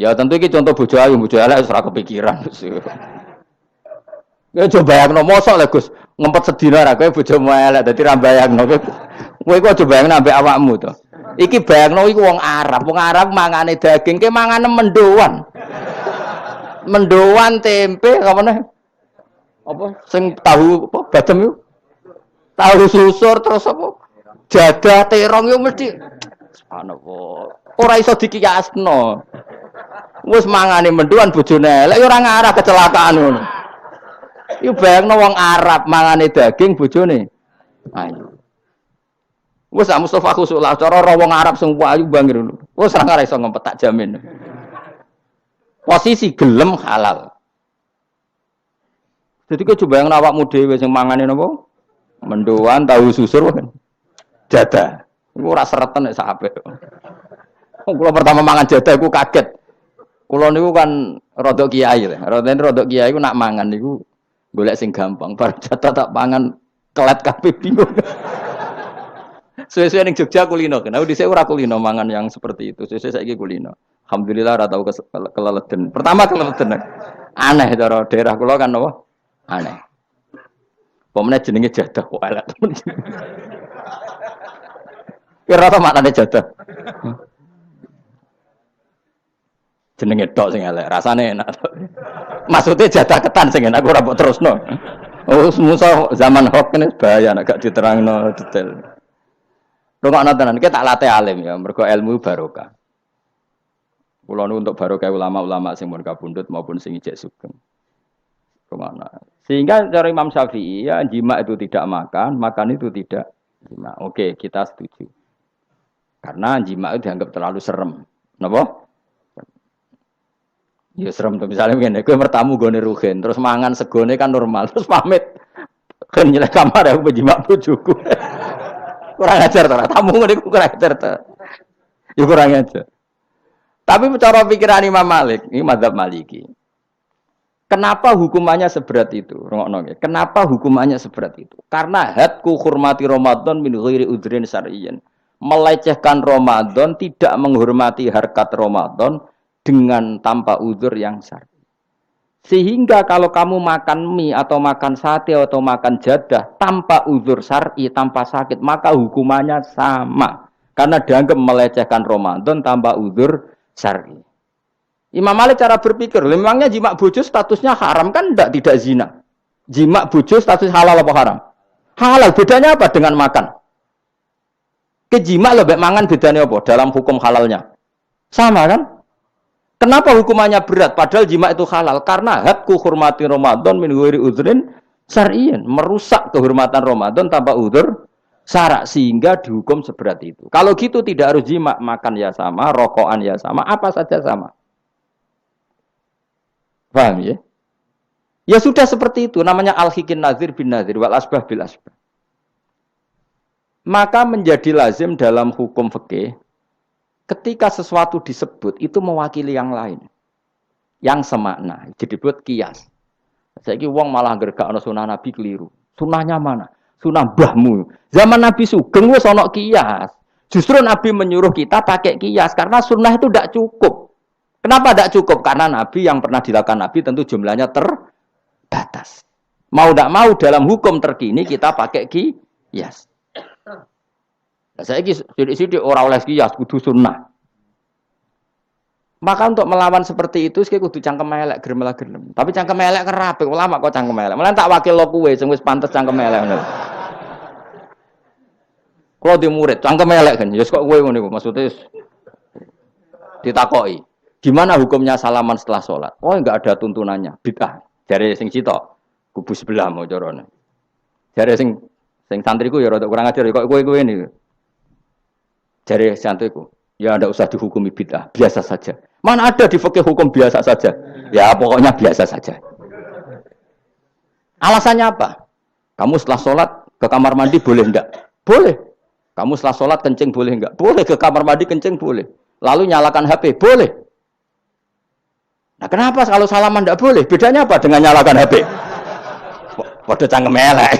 Ya tentu ini contoh bojo ayu elek ora kepikiran. Ya coba bayangno mosok lho Gus, ngempet sedina ra kowe bojomu elek dadi ra bayangno. Kowe kok coba bayangno ambek awakmu to. Iki bayangno iku wong Arab mangane daging ke mangane mendoan. Mendoan tempe apa meneh? Apa sing tahu apa badem yo? Tahu susur terus apa? Jadah terong yo mesti subhanallah. Ora iso dikiyasno. Wis mangane menduan bojone elek ya ora ngarah kecelakaan ngono. Iku bayangno wong Arab mangane daging bojone ayu. Wis Mustafa khusuk lah cara wong Arab sing ayu bangir ngono. Wis ora ngarah iso ngempet tak jamin. Posisi gelem halal. Jadi kok coba yang awakmu dhewe sing mangane napa? Menduan tahu susur kan. Jadah. Iku ora sereten nek sahabe. Kula pertama mangan jadah iku kaget. Kula niku kan rodok kiai lho. Rodok kiai iku nak mangan niku golek sing gampang. Bar jatah tak pangan kelet kabeh bingung. Suwe-suwe ning Jogja kulino. Kenapa dhisik ora kulino mangan yang seperti itu. Suwe-suwe saiki kulino. Alhamdulillah ora tau keleleden. Pertama keleleden. Aneh cara daerah kula kan apa? Aneh. Pomene jenenge jadah kok elek temen. Kira apa maknane jadah? Jenenge tok sing elek, rasane enak. Maksudnya jatah ketan sing enak ora mbok terusno. Oh, musuh zaman hoax ini bahaya nek gak diterangno detail. Rungokno tenan, iki tak latih alim ya, mergo ilmu barokah. Kula nu untuk barokah ulama-ulama sing mun kabundut maupun sing ijek sugeng. Kemana? Sehingga cara Imam Syafi'i ya jima itu tidak makan itu tidak jima. Oke, kita setuju. Karena jima itu dianggap terlalu serem. Napa? Ya serem tuh misalnya begini, gue bertamu gue neruhin, terus mangan segone kan normal, terus pamit, kan nyelek kamar aku berjimak bujuku, kurang ajar tuh, tamu gue kurang ajar tuh, ya kurang ajar. Tapi cara pikiran Imam Malik, ini mazhab Maliki, kenapa hukumannya seberat itu? Kenapa hukumannya seberat itu? Karena hadku hormati Ramadan min ghairi udhrin syar'iyyin, melecehkan Ramadan, tidak menghormati harkat Ramadan dengan tanpa uzur yang syar'i. Sehingga kalau kamu makan mie atau makan sate atau makan jadah tanpa uzur syar'i, tanpa sakit, maka hukumannya sama. Karena dianggap melecehkan Ramadan tanpa uzur syar'i. Imam Malik cara berpikir, memangnya jima bojo statusnya haram kan tidak zina. Jima bojo status halal apa haram? Halal, bedanya apa dengan makan? Kejima lebih mangan bedanya apa dalam hukum halalnya? Sama kan? Kenapa hukumannya berat? Padahal jima itu halal. Karena hadku hormati Ramadan min ghairi udhrin syar'iyyin. Merusak kehormatan Ramadan tanpa udhur syara' sehingga dihukum seberat itu. Kalau gitu tidak harus jima. Makan ya sama, rokokan ya sama, apa saja sama. Paham ya? Ya sudah seperti itu. Namanya al-hikin nazir bin nazir. Wal asbah bil asbah. Maka menjadi lazim dalam hukum fikih ketika sesuatu disebut itu mewakili yang lain, yang semakna. Jadi buat kias. Saiki wong malah gergak ana sunah Nabi keliru. Sunahnya mana? Sunah mbahmu. Zaman Nabi Sugeng wis ana kias. Justru Nabi menyuruh kita pakai kias karena sunnah itu tidak cukup. Kenapa tidak cukup? Karena Nabi yang pernah dilakukan Nabi tentu jumlahnya terbatas. Mau tidak mau dalam hukum terkini kita pakai kias. Saya sidik-sidik orang oleh kias kudu sunnah. Maka untuk melawan seperti itu saya kudu cangkem elek gerem. Tapi cangkem elek kerapik ulama kok cangkem elek. Malah tak wakil lo kowe sing wis pantes cangkem elek ngono. Kalau di murid cangkem elek kan, ya kok kowe ngono iku maksudnya ditakoki. Gimana hukumnya salaman setelah sholat? Oh enggak ada tuntunannya, bid'ah. Jare sing cita kubu sebelah mau carane. Jare sing santriku ya rada kurang ajar kok kowe ini. Jare santriku, ya ndak usah dihukumi bid'ah, biasa saja. Mana ada di fikih hukum biasa saja? Ya pokoknya biasa saja. Alasannya apa? Kamu setelah sholat ke kamar mandi boleh enggak? Boleh. Kamu setelah sholat kencing boleh enggak? Boleh. Ke kamar mandi kencing boleh. Lalu nyalakan HP boleh. Nah kenapa kalau salaman enggak boleh? Bedanya apa dengan nyalakan HP? Waduh cangkem elek.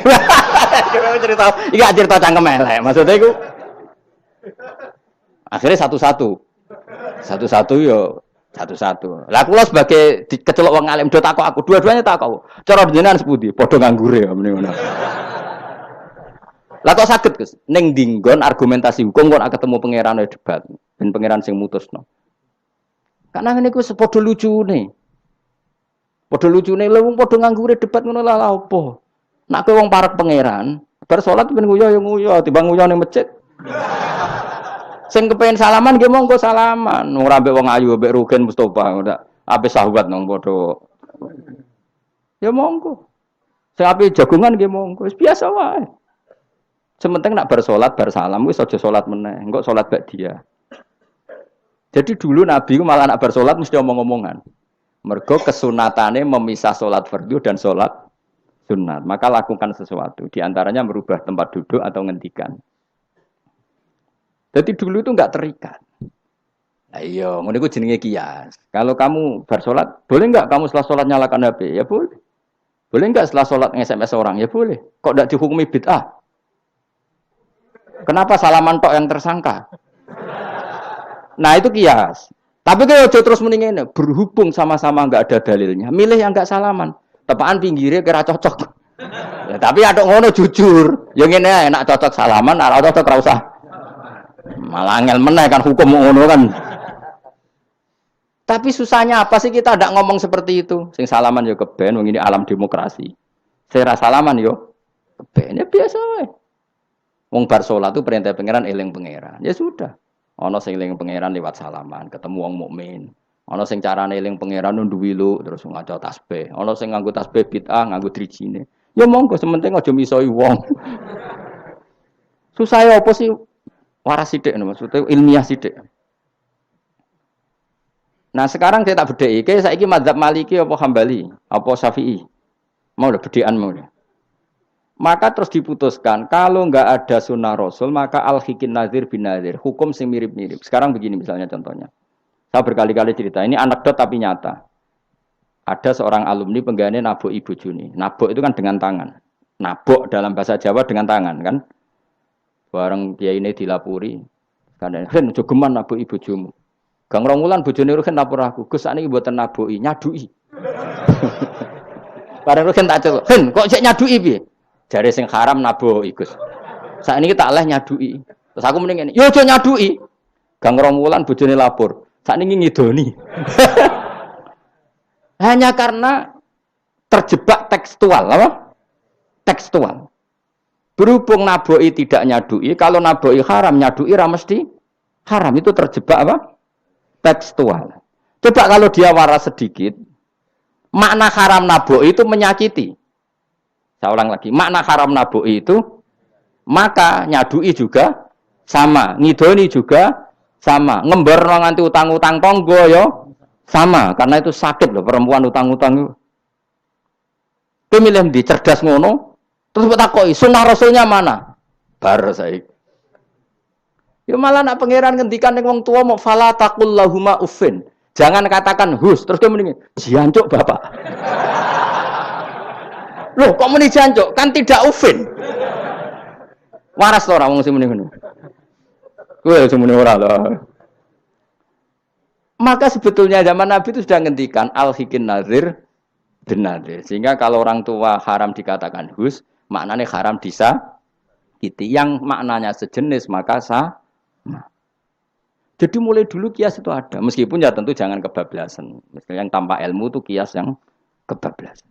Iki cerita cangkem elek. Maksudnya itu akhirnya satu-satu yo satu-satu. Lah kula sebagai kecelok wong alim do takok aku, dua-duanya takok. Cara jenengan sepundi? Padha nganggure ya mrene ngono. Lah kok saged Gus ning dinggon argumentasi hukum kok ketemu pangeran debat ben pangeran sing mutusno. Karena ngene ku sepadha lucune. Padha lucune lho wong padha nganggure debat ngono lah apa. Nek kowe wong parek pangeran, bar salat ben nguyu ya nguyu, timbang nguyu ning masjid. Sing kepengin salaman nggih monggo salaman. Ora mbek wong ayu mbek Rugen Mustofa ndak ape sahabat nang padha. Ya monggo. Sing ape jagongan nggih monggo. Wis biasa wae. Sementing nak bar salat bar salam wis aja salat meneh. Engko salat bak dia. Jadi dulu Nabi ku malah nak bar salat mesti omong-omongan. Mergo kesunatane memisah salat fardu dan salat sunat. Maka lakukan sesuatu. Di antaranya merubah tempat duduk atau ngendikan. Jadi dulu itu enggak terikat. Nah iya, ngono iku jenenge kias. Kalau kamu bar salat, boleh enggak kamu setelah salat nyalakan HP? Ya boleh. Boleh enggak setelah salat nge-SMS orang? Ya boleh. Kok enggak dihukumi bid'ah? Kenapa salaman tok yang tersangka? Nah itu kias. Tapi kalau terus mendingin berhubung sama-sama enggak ada dalilnya, milih yang enggak salaman. Tepaan pinggirnya kira cocok. Ya, tapi ada ngono jujur. Yang ini enak cocok salaman, ora cocok ora usah. Malah angel meneh kan hukum ngono kan. Tapi susahnya apa sih kita tidak ngomong seperti itu? Sing salaman yo keben, wong ini alam demokrasi. Saya salaman yo keben ya biasa wae. Wong bar salat itu perintah pangeran eling pangeran. Ya sudah. Ana sing eling pangeran lewat salaman, ketemu wong mukmin. Ana sing carane eling pangeran nduwi lu terus ngaca tasbih. Ana sing nganggo tasbih bid'ah, nganggo drijine. Ya monggo sementing aja misoi wong. Susah ya apa sih? Waras sithik maksudnya ilmiah sithik. Nah sekarang saya tak bedai, kayak saya ini mazhab Maliki apa Hambali, apa Syafi'i, mau udah bedean mau udah. Maka terus diputuskan kalau nggak ada sunnah Rasul maka al-hikin nazir bin nazir, hukum sing mirip-mirip. Sekarang begini misalnya contohnya, saya berkali-kali cerita, ini anekdot tapi nyata. Ada seorang alumni penggaweane nabok ibu Juni, nabok itu kan dengan tangan, nabok dalam bahasa Jawa dengan tangan kan. Bareng dia ini dilapuri, karena kan jogeman nabok ibu Jumu. Gang Rongulan bojone Ruhin lapor aku, Gus sakniki mboten naboki, nyaduki. Bareng Ruhin tak celuk, "Hen, kok cek nyaduki piye?" Jare sing haram naboki, Gus. Sakniki tak leh nyaduki. Terus aku mending ngene, "Yo aja nyaduki." Gang Rongulan bojone lapor, sakniki ngidoni. Hanya karena terjebak tekstual, apa? Tekstual. Berhubung naboki tidak nyaduki, kalau naboki haram, nyaduki ra mesti haram, itu terjebak apa? Tekstual. Coba kalau dia waras sedikit, makna haram naboi itu menyakiti. Saya ulang lagi, makna haram naboi itu, maka nyadui juga sama, ngidoni juga sama, ngember nganti utang-utang tonggo yo sama, karena itu sakit loh perempuan utang-utang. Pemilih di cerdas ngono, terus bertakoi, sunnah rasulnya mana? Bar saya. Ya malah nak pangeran ngendikan ning wong tua mau fala taqul lahuma uffin. Jangan katakan hus, terus dia mendingin jancuk Bapak. Loh, kok muni jancuk? Kan tidak uffin. Waras to ora wong sing muni ngono. Kowe sing muni ora lho. Maka sebetulnya zaman Nabi itu sudah ngendikan al-hikin nazir bin nazir. Sehingga kalau orang tua haram dikatakan hus, maknanya haram disakiti. Yang maknanya sejenis maka sah. Nah, jadi mulai dulu kias itu ada, meskipun ya tentu jangan kebablasan. Misalnya yang tanpa ilmu itu kias yang kebablasan.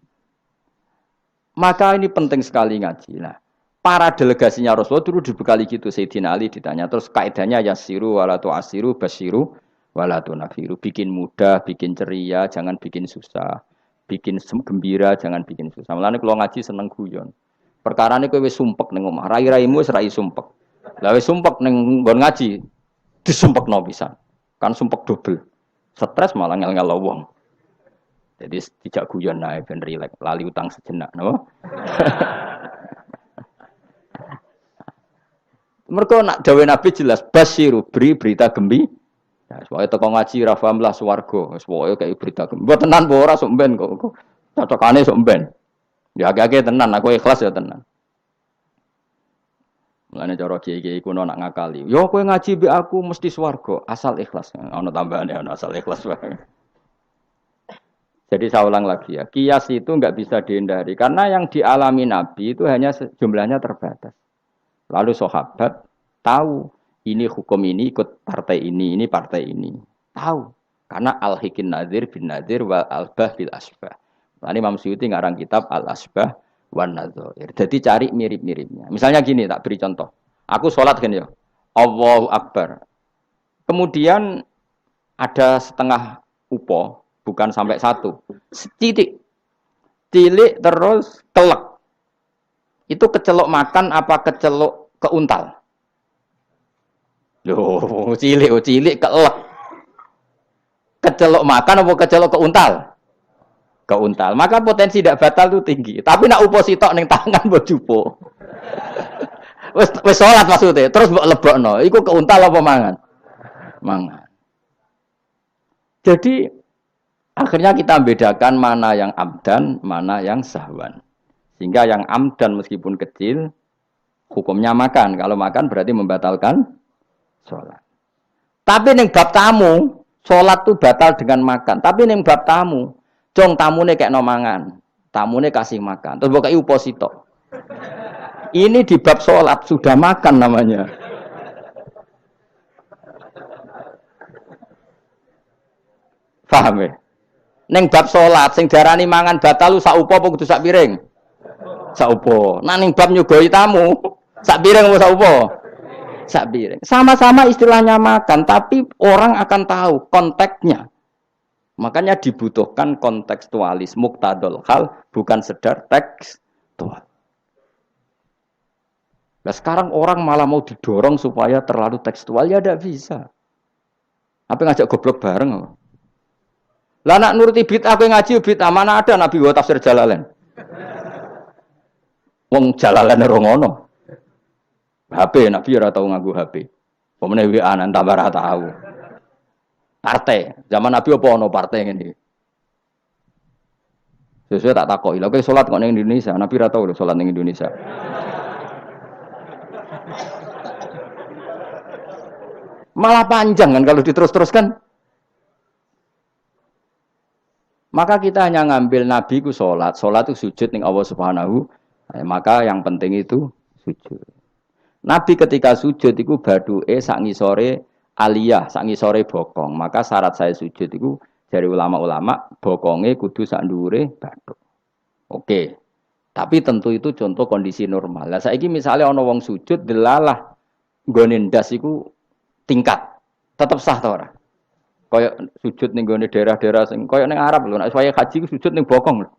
Maka ini penting sekali ngaji. Nah, para delegasinya Rasulullah dulu dibekali gitu. Sayyidina Ali ditanya, terus kaidahnya yasiru walatu asiru basiru walatu nafiru. Bikin mudah, bikin ceria, jangan bikin susah. Bikin gembira, jangan bikin susah. Mulane kalau ngaji seneng guyon. Perkara ini kowe wis sumpek ning omah, rai-raimu wis rai sumpek. Lah wis sumpek ning nggon ngaji disumpekno pisan. Kan sumpek dobel. Stres malah ngel-ngel wong. Jadi tidak guyon nae ben rileks, lali utang sejenak, napa? Mergo nak dawuh Nabi jelas basyiru beri berita gembira. Ya soalé teko ngaji ra paham lah swarga, wis pokoke kayak berita gembira. Mbok tenan apa ora sok mben kok. Cocokane sok mben. Ya agak-agak tenan, aku ikhlas ya tenan. Mulane cara kiai-kiai kuno nak ngakali. Yo kowe ngaji mbek aku mesti swarga, asal ikhlas. Ana tambahane ana asal ikhlas wae. Jadi saya ulang lagi ya, kias itu enggak bisa dihindari karena yang dialami Nabi itu hanya jumlahnya terbatas. Lalu sahabat tahu ini hukum ini ikut partai ini partai ini. Tahu karena al-hikin nadir bin nadir wal albah bil asbah. Lalu Imam Suyuti ngarang kitab al-asbah wan nadzair. Jadi cari mirip-miripnya. Misalnya gini, tak beri contoh. Aku sholat kan ya. Allahu Akbar. Kemudian ada setengah upo, bukan sampai satu. Titik. Cilik terus telek. Itu kecelok makan apa kecelok keuntal? Loh, cilik kelek. Kecelok makan apa kecelok keuntal? Keuntal. Maka potensi tidak batal itu tinggi. Tapi nak upo sitok ning tangan mbok jupo. Wis salat maksudnya, terus mbok lebokno. Iku keuntal apa mangan? Mangan. Jadi akhirnya kita bedakan mana yang amdan, mana yang sahwan. Sehingga yang amdan meskipun kecil hukumnya makan. Kalau makan berarti membatalkan salat. Tapi ning bab tamu, salat itu batal dengan makan. Tapi ning bab tamu Jong tamune kayak nomangan, tamune kasih makan. Terus bukai uposito. Ini di bab sholat sudah makan namanya. Paham ya? Neng bab salat sing diarani mangan batal sak upo apa kudu sak piring? Sak upo. Nah ning bab nyugoi tamu, sak piring apa sak upo? Sak piring. Sama-sama istilahnya makan, tapi orang akan tahu konteksnya. Makanya dibutuhkan kontekstualis muktadol hal, bukan sekedar tekstual. Nah sekarang orang malah mau didorong supaya terlalu tekstual, ya tidak bisa. Apa ngajak goblok bareng? Lah nak nuruti bid'ah kowe ngaji bid'ah, mana ada Nabi wa tafsir Jalalain. Wong Jalalain ora ngono. HP Nabi ora tau nganggo HP. Pemene WA nang tambah ora tau. Partai, zaman Nabi apa ono partai ngene iki. Sesuai tak takoki. Lha kowe salat kok ning Indonesia, Nabi ora tau lho salat ning Indonesia. Malah panjang kan kalau diterus-teruskan. Maka kita hanya ngambil Nabi ku sholat itu sujud ning Allah Subhanahu. Maka yang penting itu sujud. Nabi ketika sujud itu baduke sak ngisore aliyah, sak ngisore bokong. Maka syarat saya sujud itu dari ulama-ulama bokonge kudu sak ndhuure bathuk. Oke. Tapi tentu itu contoh kondisi normal. Lah saiki misalnya ana wong sujud delalah nggone ndas iku tingkat. Tetap sah ta ora? Kaya sujud ning gone daerah-daerah sing kaya ning Arab lho, nek saya haji sujud ning bokong lho.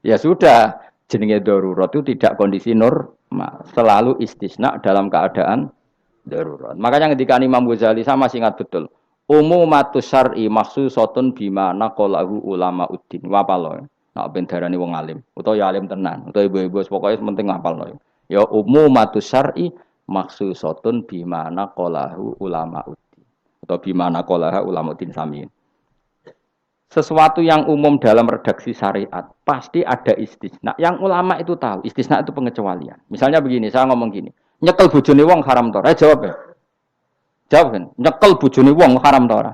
Ya sudah, jenenge darurat itu tidak kondisi normal, selalu istisna dalam keadaan darurat. Makanya ketika Imam Ghazali sama masih ingat betul. Umumatus syar'i makhsusatun bima naqalahu ulama uddin. Wapalo. Nek ben darani wong alim, utawa ya alim tenan, utawa ibu-ibu pokoke penting ngapalno. Ya umumatus syar'i makhsusatun bima naqalahu ulama uddin. Atau bimana qolaha ulamaudin samiin. Sesuatu yang umum dalam redaksi syariat pasti ada istisna. Yang ulama itu tahu, istisna itu pengecualian. Misalnya begini, saya ngomong gini, nyekel bojone wong haram ta ora? Jawab ya. Jawab kan, nyekel bojone wong haram ta ora?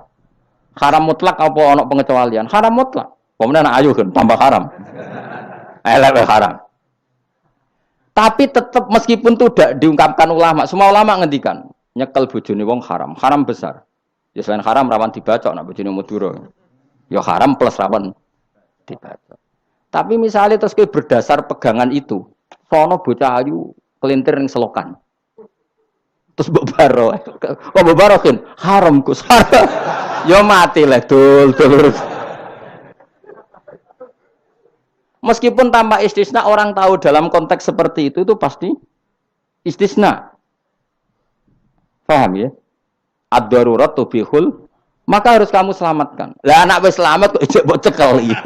Haram mutlak apa ana pengecualian? Haram mutlak. Pemenang ayu kan tambah haram. Elek haram. Tapi tetap meskipun itu tidak diungkapkan ulama, semua ulama ngendikan nyekel bojone wong haram, haram besar. Ya selain haram rawan dibacok nak bojone Madura. Ya haram plus rawan dibacok. Tapi misalnya terus berdasar pegangan itu, sono bocah ayu kelintir ning selokan. Terus mbok baro. Kok mbok barokin? Haram Gus. Ya mati lah dul. Meskipun tanpa istisna orang tahu dalam konteks seperti itu pasti istisna. Paham ya? Ad-darurat tubihul, maka harus kamu selamatkan. Lah anak wis selamat kok ijek mbok cekel iki.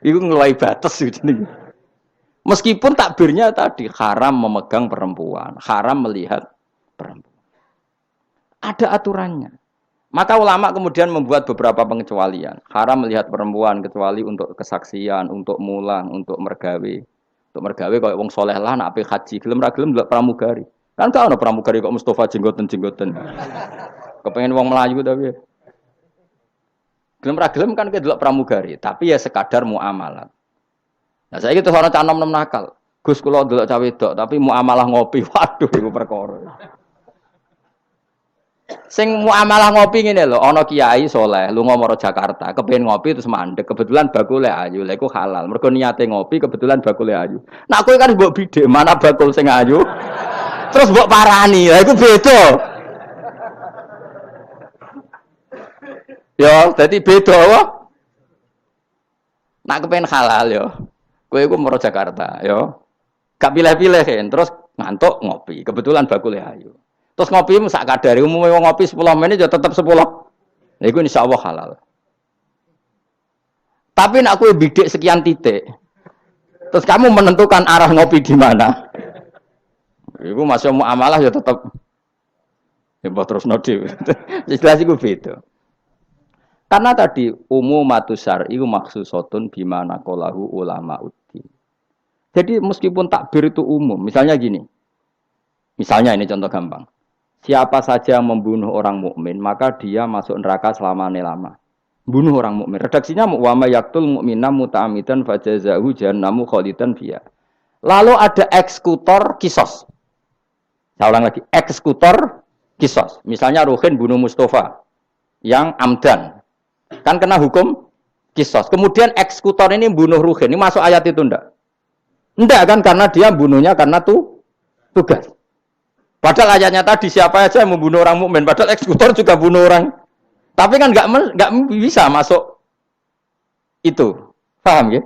Iku ngeluai batas jenenge. Meskipun takbirnya tadi haram memegang perempuan, haram melihat perempuan. Ada aturannya. Maka ulama kemudian membuat beberapa pengecualian. Haram melihat perempuan kecuali untuk kesaksian, untuk mulang, untuk mergawe. Untuk mergawe kaya wong saleh lah nek ape haji, gelem ra gelem ndelok pramugari. Kan gak ono pramugari kok Mustafa jenggoten-jenggoten. Kepengen wong Melayu tapi. Gelem ra gelem kan ke delok pramugari, tapi ya sekadar muamalah. Nah saiki terus ana cah nom-nom nakal. Gus kula delok cah wedok tapi muamalah ngopi. Waduh iku perkara. Sing muamalah ngopi ngene lho, ana kiai saleh lunga maro Jakarta, kepengin ngopi terus mandek, kebetulan bakule ayu. Lha iku halal. Mergo niate ngopi kebetulan bakule ayu. Nak kowe kan mbok bidhe, mana bakul sing ayu? Terus mbok parani, lha iku beda. Ya, dadi beda wae. Nak kepen halal ya. Kowe iku maro Jakarta, ya. Gak pilih-pilih kan, terus ngantuk ngopi. Kebetulan bakule ayu. Terus ngopi sak kadare, umume wong ngopi 10 menit ya tetep 10. Lha iku insyaallah halal. Tapi nak kowe bidik sekian titik. Terus kamu menentukan arah ngopi di mana? Iku masih muamalah ya tetap ya terus nodi. Jelas iku beda. Karena tadi umumatus syar'i makhsusatun bima naqalahu ulama uddin. Jadi meskipun takbir itu umum, misalnya gini. Misalnya ini contoh gampang. Siapa saja yang membunuh orang mukmin, maka dia masuk neraka selama-lama. Bunuh orang mukmin. Redaksinya wa may yaqtul mu'mina muta'ammidan fajazahu jahannamu khalidan fiha. Lalu ada eksekutor kisos. Saya ulang lagi, eksekutor kisos. Misalnya Ruhin bunuh Mustafa. yang amdan. Kan kena hukum kisos. Kemudian eksekutor ini bunuh Ruhin. Ini masuk ayat itu ndak? Ndak kan karena dia bunuhnya karena tugas. Padahal ayatnya tadi siapa aja yang membunuh orang mukmin, padahal eksekutor juga bunuh orang. Tapi kan nggak bisa masuk itu. Paham ya?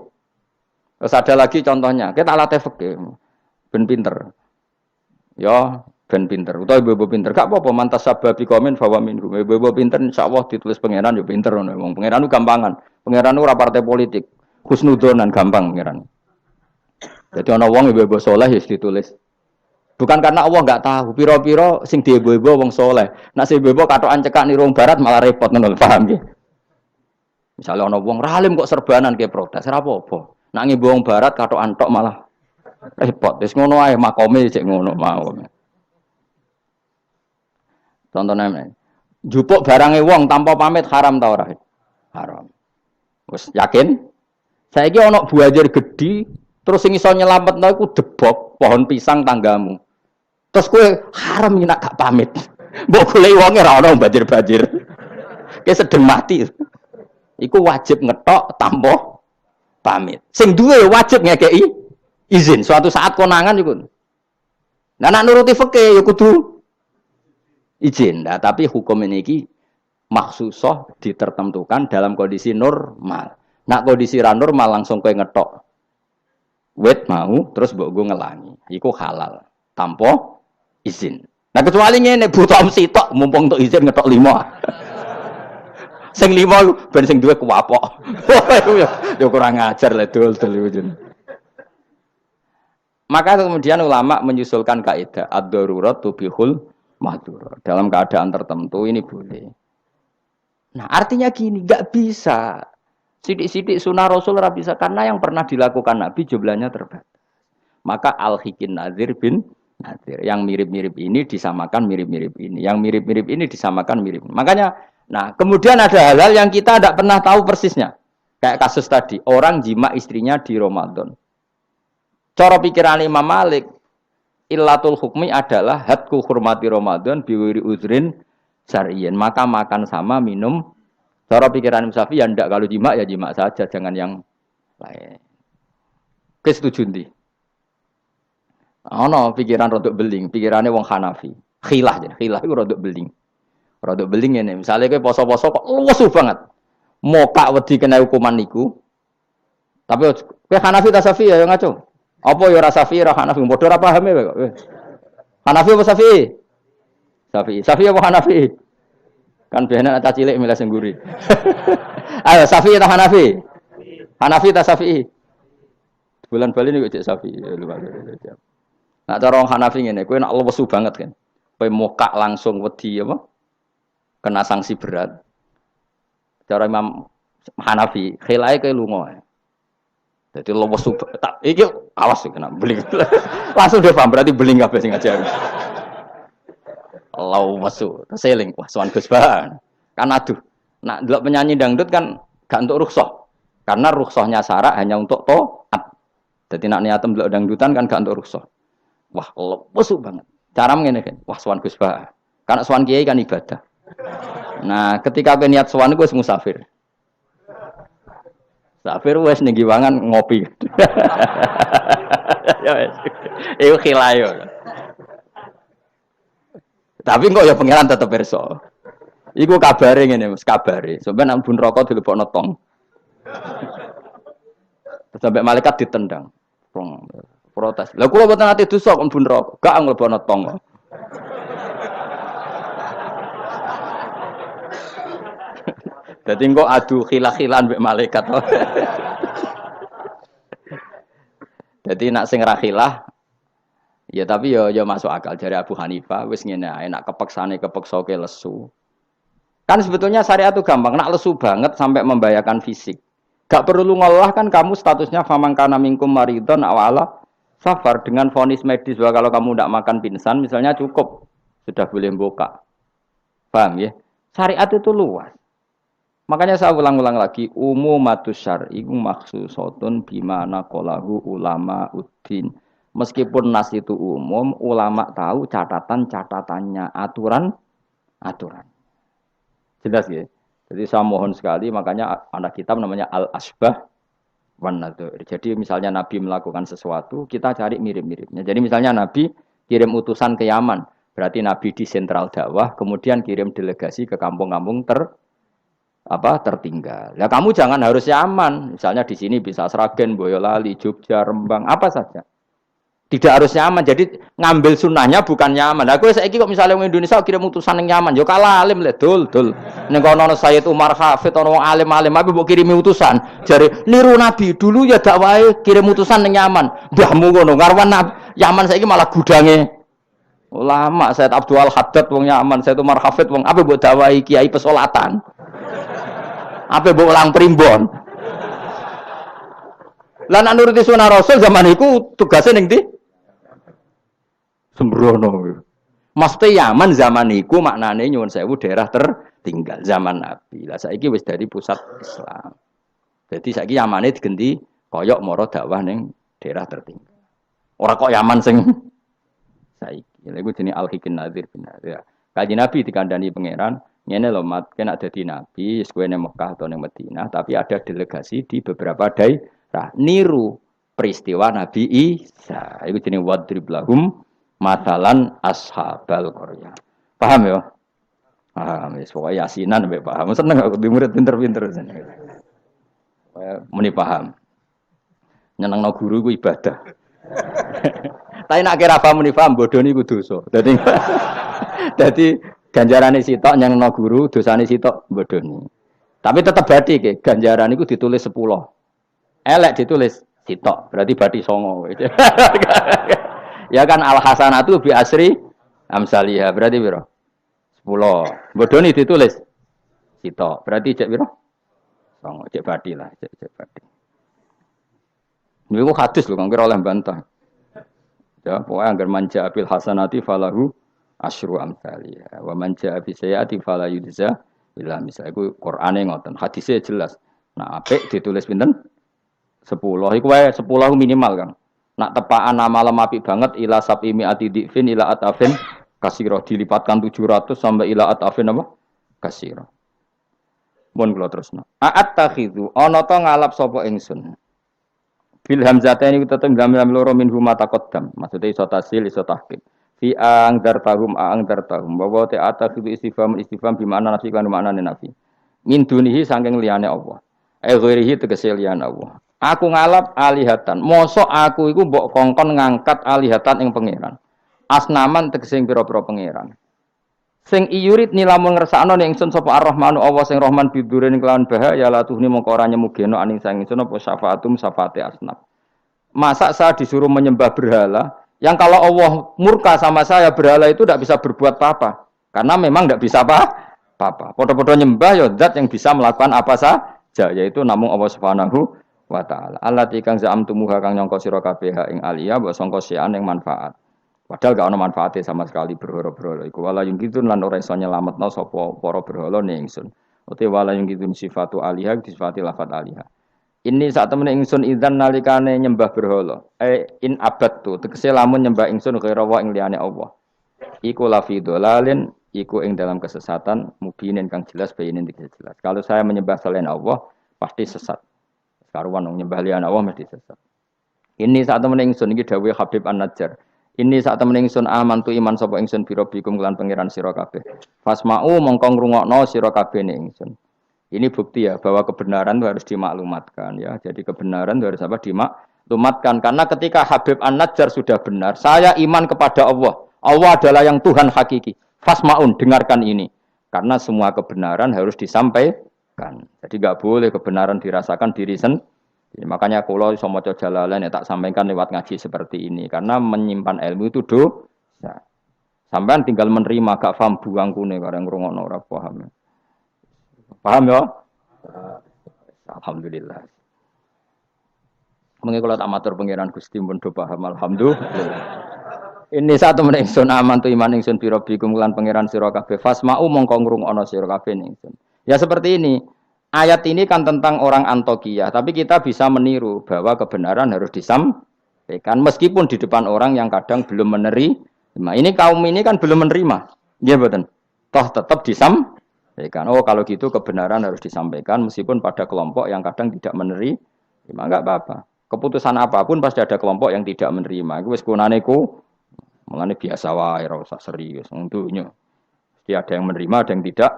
Terus ada lagi contohnya, kita latih fikih. Ben pinter. Ya, ben pinter. Utawa ibu pinter. Gak apa-apa mantas sababi komen bahwa minhum. Ibu pinter insyaallah ditulis pangeran yo pinter ngono. Wong pangeran ku gampangan. Pangeran ora partai politik. Husnudonan gampang pangeran. Jadi ana wong ibu saleh wis ditulis. Bukan karena Allah enggak tahu. Piro-piro sing diibu-ibu wong saleh. Nek sing ibu katokan cekak niru wong barat malah repot ngono, paham nggih? Misalnya ana wong ralim kok serbanan ke protes, ora apa-apa. Nek ngibu wong barat katokan tok malah repot. Wis ngono ae makome cek ngono mau. Contohnya, jupuk barange wong tanpa pamit haram ta ora? Haram. Wis yakin? Saiki ana buajar gedhi terus sing iso nyelametno iku debok pohon pisang tanggamu. Terus kowe haram nek gak pamit. Mbok goleki wonge ora ana banjir-banjir. Ki sedeng mati. Iku wajib ngetok tanpa pamit. Sing duwe wajib ngekeki izin. Suatu saat konangan iku. Nah nek nuruti fikih ya kudu izin. Nah, tapi hukum ini maksusah ditertentukan dalam kondisi normal. Nak kondisi ra normal langsung kowe ngetok wet mau terus mbok go ngelangi. Iku halal tanpa izin. Nah kecuali ngene buta sitok mumpung untuk izin ngetok 5. Sing 5 ben sing duwe kuwapok. Ya kurang ajar le dol izin. Maka kemudian ulama menyusulkan kaidah ad-darurat tubihul mahdzur. Dalam keadaan tertentu ini boleh. Nah, artinya gini, enggak bisa. Sidik-sidik sunnah Rasul ora bisa karena yang pernah dilakukan Nabi jumlahnya terbatas. Maka al-hikin nazir bin nazir. Yang mirip-mirip ini disamakan mirip-mirip ini. Yang mirip-mirip ini disamakan mirip. Makanya, nah kemudian ada hal-hal yang kita tidak pernah tahu persisnya. Kayak kasus tadi, orang jima istrinya di Ramadan. Cara pikiran Imam Malik, illatul hukmi adalah hadku hurmati Ramadan biwiri uzrin syar'iyyin. Maka makan sama minum. Cara pikiran Imam Syafi'i ya ndak, kalau jima ya jima saja, jangan yang lain. Kesetuju ndi? Ono pikiran rodok beling, pikirannya wong Hanafi. Khilah iku rodok beling. Rodok beling ngene, misale kowe poso-poso kok luwes banget. Mokak wedi kena hukuman niku. Tapi kowe Hanafi ta Syafi'i ya ngaco. Apa ya ora Syafi'i ora Hanafi, padha ora paham ya kok. Hanafi apa Syafi'i? Syafi'i apa Hanafi? Kan biasanya anak cilik milih sengguri. Ayo Syafi'i atau Hanafi? Hanafi atau Syafi'i? Bulan Bali ini cek Syafi'i. Nah cara orang Hanafi ini, kowe nak lesu banget kan. Kowe mokak langsung wedi apa? Kena sanksi berat. Cara Imam Hanafi, khilai kowe lunga. Jadi lesu tak iki awas kena beling. Langsung dia paham berarti beling kabeh sing ngajar. Lau mesu, terseling, wah sowan Gus Bahan. Kan aduh, nak delok penyanyi dangdut kan gak untuk rukhsah. Karena rukhsahnya syarak hanya untuk taat. Jadi nak niatem delok dangdutan kan gak untuk rukhsah. Wah, lesu banget. Cara ngene kan, wah sowan Gus Bahan. Karena sowan kiai kan ibadah. Nah, ketika kowe niat sowan iku wis musafir. Musafir wis ning giwangan ngopi. Ya wis. Iku khilayo. Tapi kok ya pangeran tetep pirsa. Iku kabare ngene, Mas, kabare. Sampeyan nang bun rokok dilebokno tong. Sampai malaikat ditendang. Protes. Lah kula mboten ate dosa kok bun rokok, gak nglebokno tong. Dadi kok adu khilah-khilan mbek malaikat. Dadi nak sing ra khilah ya tapi ya masuk akal dari Abu Hanifah wis ngene ae nak kepeksane kepeksa ke lesu. Kan sebetulnya syariat itu gampang, nak lesu banget sampai membahayakan fisik. Gak perlu ngolah kan kamu statusnya famangkana minkum maridon awala safar dengan vonis medis bahwa kalau kamu tidak makan pingsan misalnya cukup sudah boleh buka. Paham ya? Syariat itu luas. Makanya saya ulang-ulang lagi umumatus syar'i maksusatun bimana qalahu ulama uddin. Meskipun nas itu umum, ulama tahu catatan-catatannya, aturan. Jelas ya. Jadi saya mohon sekali, makanya anak kitab namanya Al-Asbah wan Nadhair. Jadi misalnya Nabi melakukan sesuatu, kita cari mirip-miripnya. Jadi misalnya Nabi kirim utusan ke Yaman, berarti Nabi di sentral dakwah, kemudian kirim delegasi ke kampung-kampung tertinggal. Ya kamu jangan harus Yaman. Misalnya di sini bisa Sragen, Boyolali, Jogja, Rembang, apa saja. Tidak harus nyaman. Jadi ngambil sunnahnya bukan nyaman. Aku saiki kok misalnya orang Indonesia kirim utusan yang nyaman, yo kalah alim le dul. Ning kono Sayyid Umar Hafid ono alim-alim tapi mbok kirimi utusan. Jare niru Nabi dulu ya dakwahe kirim utusan yang nyaman. Mbahmu ngono ngarwan Yaman saiki malah gudange ulama. Sayyid Abdul Haddad wong Yaman, Sayyid Umar Hafid wong apa mbok dakwahi kiai pesolatan. Apa mbok ulang primbon. Lan nuruti sunah Rasul zaman iku tugasnya ning ndi? Sembrono. Maksudnya Yaman zaman itu maknanya nyuwun sewu daerah tertinggal zaman Nabi. Lah saiki wis dari pusat Islam. Jadi saiki Yamane digenti koyok moro dakwah ning daerah tertinggal. Ora kok Yaman sing saiki. Lha iku jenenge Al-Hikin Nadir bin Nadir. Kanjeng Nabi dikandani pangeran, ngene lho mat, kena dadi nabi, wis kowe ning Mekah atau ning Madinah, tapi ada delegasi di beberapa daerah niru peristiwa Nabi Isa. Iku jenenge wadrib lahum matalan ashabal Qaryah. Paham ya? Paham, wis pokoke yasinan mbek paham. Seneng aku di murid pinter-pinter seneng. Muni paham. Nyenengno guru ku ibadah. Tapi nek kira paham muni paham bodho niku dosa. Dadi ganjarane sitok nyenengno guru, dosane sitok bodhoni. Tapi tetep bathi ke, ganjaran iku ditulis 10. Elek ditulis sitok, berarti bathi 9. Ya kan al hasanatu bi asri amsalihah berarti piro? 10. Bodoni ditulis sitok. Berarti cek piro? 9. Cek badi lah, cek badi. Niku hadis lho kang kira oleh bantah. Ya, pokoke anggar manja bil hasanati falahu asyru amsalihah. Wa manja bi sayyiati fala yujza illa misal. Iku Qur'ane ngoten. Hadise jelas. Nah, apik ditulis pinten? 10. Iku wae 10 minimal, Kang. Nak tepaan malam apik banget ila sabimi atidifin ila atafin kasiro dilipatkan 700 sampai ila atafin apa? Kasiro. Mun kula terusno. A'at takhidu ana ta ngalap sapa ingsun. Bil hamzataini tetep gambar loro min huma taqaddam. Maksude iso tasil iso tahqiq. Fi ang dartahum bahwa te atakhidu istifham bi makna nafi kan maknane nafi. Min dunihi saking liyane Allah. Ghairihi tegese liyane Allah. Aku ngalap alihatan. Mosok aku iku mbok kongkon ngangkat alihatan ing pangeran. Asnaman tegese pira-pira pangeran. Sing iyurit nilamun ngersakno ning ingsun sapa Ar-Rahmanu Allah sing Rahman bidurin kelawan bahaya la tuhni mongko ora nyemugeno aning sang ingsun apa syafaatum syafaate asnab. Masa saya disuruh menyembah berhala yang kalau Allah murka sama saya berhala itu tidak bisa berbuat apa-apa. Karena memang tidak bisa apa-apa. Podo-podo nyembah ya zat yang bisa melakukan apa saja yaitu namung Allah Subhanahu wa ta'ala. Allati kang za'amtumuha kang nyangka sira kabeh ing aliyah mbok sangka sian ing manfaat. Padahal gak ono manfaate sama sekali berhala-berhala iku wala yung kitun lan ora iso nyelametno sapa para berhala ning ingsun. Uti wala yung kitun sifatu aliyah disifati lafat aliyah. Ini saat temen ingsun idzan nalikane nyembah berhala. In abadtu tegese lamun nyembah ingsun kira wa ing liyane Allah. Iku lafi dolalin iku ing dalam kesesatan mubinin kang jelas bayinin jelas. Kalau saya menyembah selain Allah pasti sesat. Karuan wong nyembah liyan Allah mesti sesat. Ini saat temen ingsun iki dawuh Habib An-Najjar. Ini saat temen ingsun amantu iman sapa ingsun biro bikum kelan pangeran sira kabeh. Fasma'u mongko ngrungokno sira kabeh ning ingsun. Ini bukti ya bahwa kebenaran itu harus dimaklumatkan ya. Jadi kebenaran itu harus apa? Dimaklumatkan karena ketika Habib An-Najjar sudah benar, saya iman kepada Allah. Allah adalah yang Tuhan hakiki. Fasma'un dengarkan ini. Karena semua kebenaran harus disampaikan. Jadi enggak boleh kebenaran dirasakan diri sendiri. Makanya kalau iso maca Jalalain tak sampaikan lewat ngaji seperti ini karena menyimpan ilmu itu dosa. Sampean tinggal menerima gak paham buang kune bareng ngrungokno ora paham. Paham ya? Alhamdulillah. Mengko kula tak matur pangeran Gusti pun do paham alhamdulillah. Ini satu meneh ingsun aman tu iman ingsun pira bikum lan pangeran sira kabeh fasma'u mongko ngrungokno sira kabeh ingsun. Ya seperti ini. Ayat ini kan tentang orang Antokiyah, tapi kita bisa meniru bahwa kebenaran harus disampaikan meskipun di depan orang yang kadang belum menerima. Ini kaum ini kan belum menerima. Iya betul. Toh tetap disampaikan. Ya kan? Oh kalau gitu kebenaran harus disampaikan meskipun pada kelompok yang kadang tidak menerima, enggak apa-apa. Keputusan apapun pasti ada kelompok yang tidak menerima. Iku wis kunane ku, mulane biasa wae ora usah serius untuknya. Mesti ada yang menerima, ada yang tidak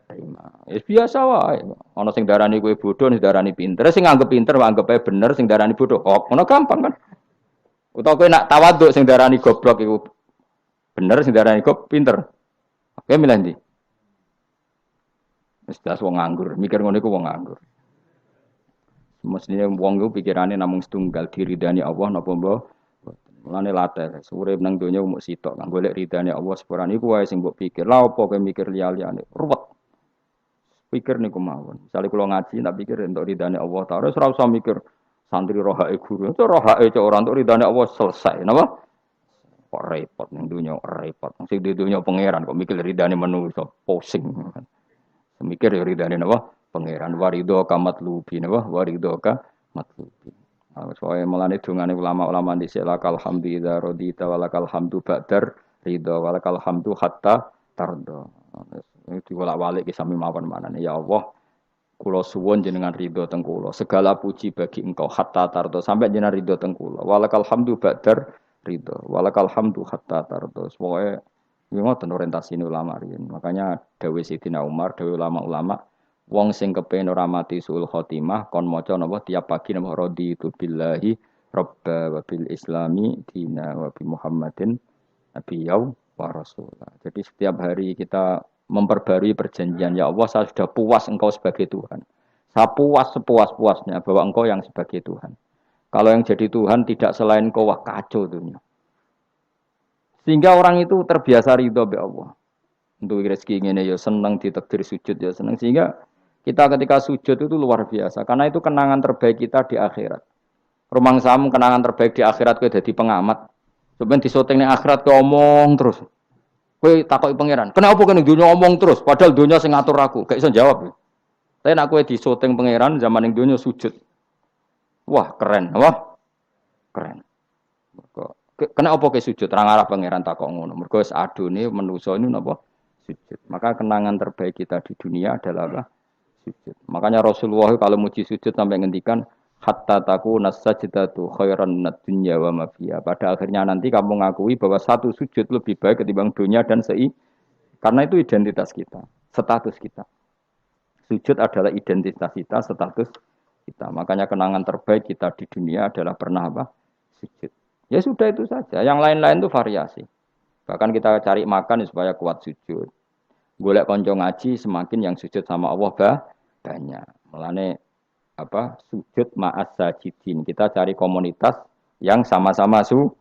terima. Ya biasa wae. Ana sing darani kowe bodoh, sing darani pinter. Sing nganggep pinter anggap ae bener, sing darani bodoh kok. Ngono gampang kan? Utawa kowe nak tawaduk sing darani goblok iku bener, sing darani kok pinter. Oke milih ndi? Wis das wong nganggur, mikir ngono iku wong nganggur. Mestinya wong iku pikirane namung setunggal diridani Allah napa mbok. Mulane latih, urip nang donya mung sitok, kang golek ridane Allah sepurane iku wae sing mbok pikir. Lah apa kowe mikir liya-liyane? Ruwet. Pikir niku mawon. Misale kula ngaji tak pikir entuk ridane Allah Ta'ala, ora usah mikir santri rohake guru. Itu rohake cok ora entuk ridane Allah selesai, napa? Kok repot ning donya, repot. Sing di donya pangeran kok mikir ridane manusa, pusing. Mikir ya ridane napa? Pangeran warido kamatlubi napa? Warido kamatlubi. Soale melane dongane ulama-ulama dhisik lakal hamdu idza radita walakal hamdu ba'dar ridha walakal hamdu hatta tarda. Itu bolak-balik ki sami mawon manane ya Allah. Kula suwun jenengan ridho teng kula. Segala puji bagi Engkau hatta tardo sampai jenengan ridho teng kula. Walakal hamdu ba'dar ridho. Walakal hamdu hatta tardo. Pokoke ngoten orientasine ulama riyen. Makanya dawuh Sidina Umar, dawuh ulama-ulama, wong sing kepen ora mati suul khotimah kon maca napa tiap pagi napa raditu billahi robba wa bil islami dina wa bi Muhammadin nabiyyu wa rasulah. Jadi setiap hari kita memperbarui perjanjian, ya Allah saya sudah puas engkau sebagai Tuhan. Saya puas sepuas-puasnya bahwa engkau yang sebagai Tuhan. Kalau yang jadi Tuhan tidak selain engkau, wah kacau dunia. Sehingga orang itu terbiasa ridho be Allah. Untuk rezeki ngene ya seneng, ditakdir sujud ya seneng. Sehingga kita ketika sujud itu luar biasa. Karena itu kenangan terbaik kita di akhirat. Rumang sam kenangan terbaik di akhirat kowe dadi pengamat. Sampeyan disoting ning akhirat kowe omong terus. Kowe takoki pangeran, kenapa kene dunya omong terus padahal dunya sing ngatur aku, gak iso jawab. Tapi nek kowe disoting pangeran zaman ning dunya sujud. Wah, keren, wah. Keren. Kenapa kowe sujud? Ra ngarep pangeran takok ngono. Mergo wis adone manusa ini napa sujud. Maka kenangan terbaik kita di dunia adalah apa? Sujud. Makanya Rasulullah kalau muji sujud sampai ngendikan hatta takuna sajdatu khairan minad dunya wa ma fiha. Pada akhirnya nanti kamu ngakui bahwa satu sujud lebih baik ketimbang dunia dan karena itu identitas kita, status kita. Sujud adalah identitas kita, status kita. Makanya kenangan terbaik kita di dunia adalah pernah apa? Sujud. Ya sudah itu saja. Yang lain-lain itu variasi. Bahkan kita cari makan supaya kuat sujud. Golek konco ngaji semakin yang sujud sama Allah banyak. Mulane apa sujud ma'as sajidin. Kita cari komunitas yang sama-sama sujud.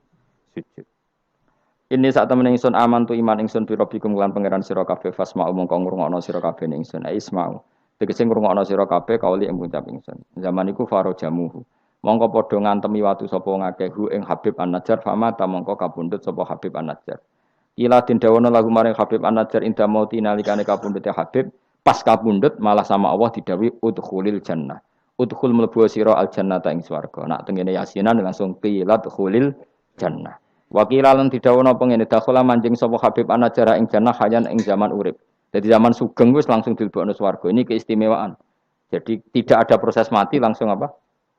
Ini saat temen ingsun aman tu iman ingsun bi rabbikum lan pangeran sira kabeh fasma'u mongko ngrungokno sira kabeh ingsun isma'u. Tegese ngrungokno sira kabeh kauli ing ngucap ingsun. Zaman iku faro jamuhu. Mongko padha ngantemi watu sapa ngakehu ing Habib An-Najjar fama ta mongko kapundhut sapa Habib An-Najjar. Ila den dawono lagu maring Habib An-Najjar inda mauti nalikane kapundhute Habib pas kapundhut malah sama Allah didhawuhi udkhulil jannah. Udkhul mlebu sira al jannata ing swarga. Nak tengene yasinan langsung qilat khulil jannah. Wa qila lan didhawuhna pengene dakhala manjing sapa Habib An-Najjar ing jannah hayan ing zaman urip. Jadi zaman sugeng wis langsung dilebokno swarga. Ini keistimewaan. Jadi tidak ada proses mati langsung apa?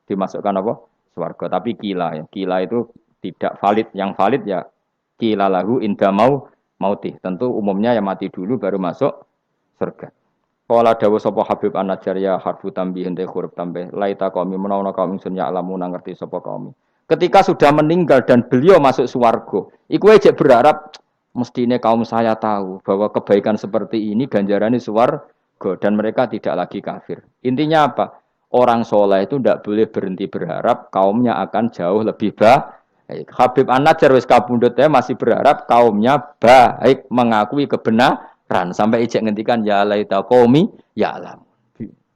Dimasukkan apa? Swarga. Tapi qila ya. Qila itu tidak valid. Yang valid ya qila lahu inda mautih. Tentu umumnya yang mati dulu baru masuk surga. Kala dawuh sapa Habib An-Najjar ya harfu tambihin te huruf tambah laita qaumi menawa kaum ingsun ya alamu nang ngerti sapa kaum. Ketika sudah meninggal dan beliau masuk swarga, iku aja berharap mestine kaum saya tahu bahwa kebaikan seperti ini ganjarannya swarga dan mereka tidak lagi kafir. Intinya apa? Orang soleh itu tidak boleh berhenti berharap kaumnya akan jauh lebih baik. Habib An-Najjar wis kabundut masih berharap kaumnya baik mengakui kebenaran. Sampai ijek ngendikan ya laita qaumi ya alam.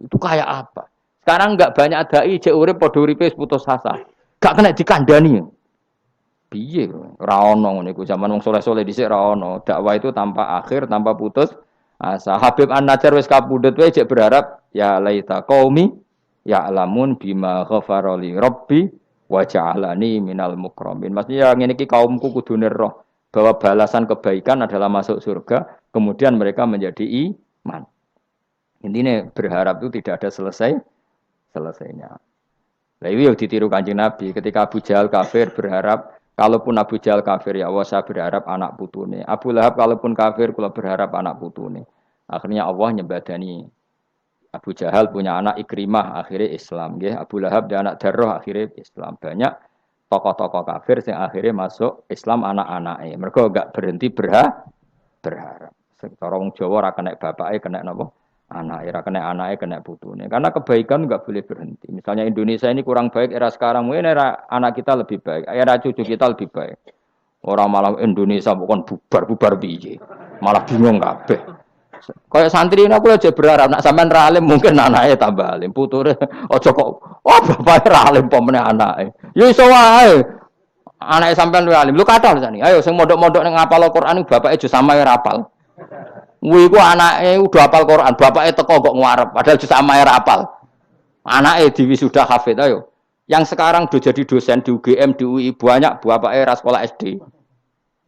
Itu kayak apa? Sekarang enggak banyak dai ijek urip padha uripe putus asa. Gak kena dikandani. Piye ora ono ngene iku zaman wong saleh-saleh dhisik ora ono. Dakwah itu tanpa akhir, tanpa putus asa. Habib An-Najjar wis kapundhut wae ijek berharap ya laita qaumi ya alamun bima ghafara li rabbi wa ja'alani minal mukramin. Maksudnya ngene iki kaumku kudune roh bahwa balasan kebaikan adalah masuk surga, kemudian mereka menjadi iman. Intinya berharap itu tidak ada selesainya. Nah, ini yang ditiru Kanjeng Nabi ketika Abu Jahal kafir berharap kalaupun Abu Jahal kafir ya Allah saya berharap anak putune. Abu Lahab kalaupun kafir kula berharap anak putune. Akhirnya Allah nyembadani Abu Jahal punya anak Ikrimah akhirnya Islam nggih. Abu Lahab dan anak Darrah akhirnya Islam. Banyak tokoh-tokoh kafir yang akhirnya masuk Islam anak-anaknya. Mereka enggak berhenti berharap. Cara wong Jawa ora kena bapake kena napa? Anak era kena anaknya kena putune. Karena kebaikan enggak boleh berhenti. Misalnya Indonesia ini kurang baik era sekarang, mungkin era anak kita lebih baik, era cucu kita lebih baik. Orang malah Indonesia bukan bubar piye. Malah bingung kabeh. Kayak santri ini aku aja berharap nak sampean ra alim mungkin anaknya tambah alim, puture aja kok bapake ra alim pomene anake. Ya iso wae. Anake sampean luwih alim. Lu kathah sani. Ayo sing mondok-mondok ning ngapal Al-Qur'an bapake aja samae ra apal. Kuwi ku anake udah hafal Quran, bapake teko kok ngarep, padahal jus samae ra apal. Anake diwisuda hafid ayo. Yang sekarang udah jadi dosen di UGM, di UI banyak bapake ra sekolah SD.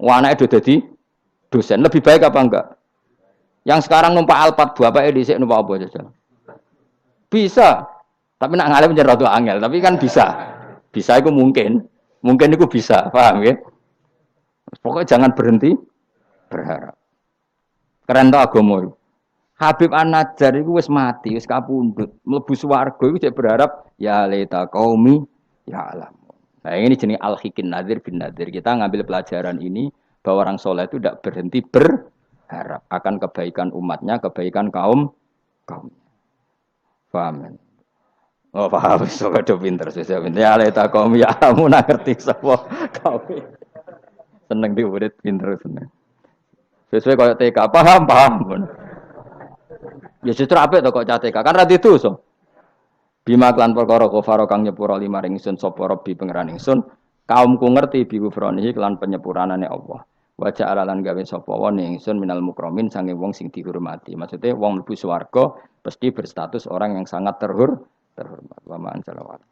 Anake udah jadi dosen, lebih baik apa enggak? Yang sekarang numpak Alphard bapake dhisik numpak apa aja. Bisa. Tapi nak ngalim jan rada angel, tapi kan bisa. Bisa itu mungkin. Mungkin itu bisa, paham ya? Pokoknya jangan berhenti berharap. Keren to agama. Habib An-Najjar iku wis mati, wis kapundhut. Mlebu swarga iku cek berharap ya laita qaumi ya alam. Nah, ini jenis al-hikin nadir bin nadir. Kita ngambil pelajaran ini bahwa orang soleh itu tidak berhenti berharap akan kebaikan umatnya, kebaikan kaum. Paham? Oh, paham. So kado pinter, saya pinter. Ya laita qaumi ya alam, ngerti sapa kaum. Seneng diurit pinter seneng. Sesuai kaya TK, paham. Ya justru apik to kok TK, kan ra didosa. Bima klan perkara kafaro kang nyepura limaring ingsun sapa Rabbi pangeran ingsun, kaumku ngerti bi kufranihi klan penyepuranane Allah. Wa ja'ala lan gawe sapa wa ingsun minal mukramin sange wong sing dihormati. Maksudnya wong mlebu swarga pasti berstatus orang yang sangat terhormat. Wa ma'an salawat.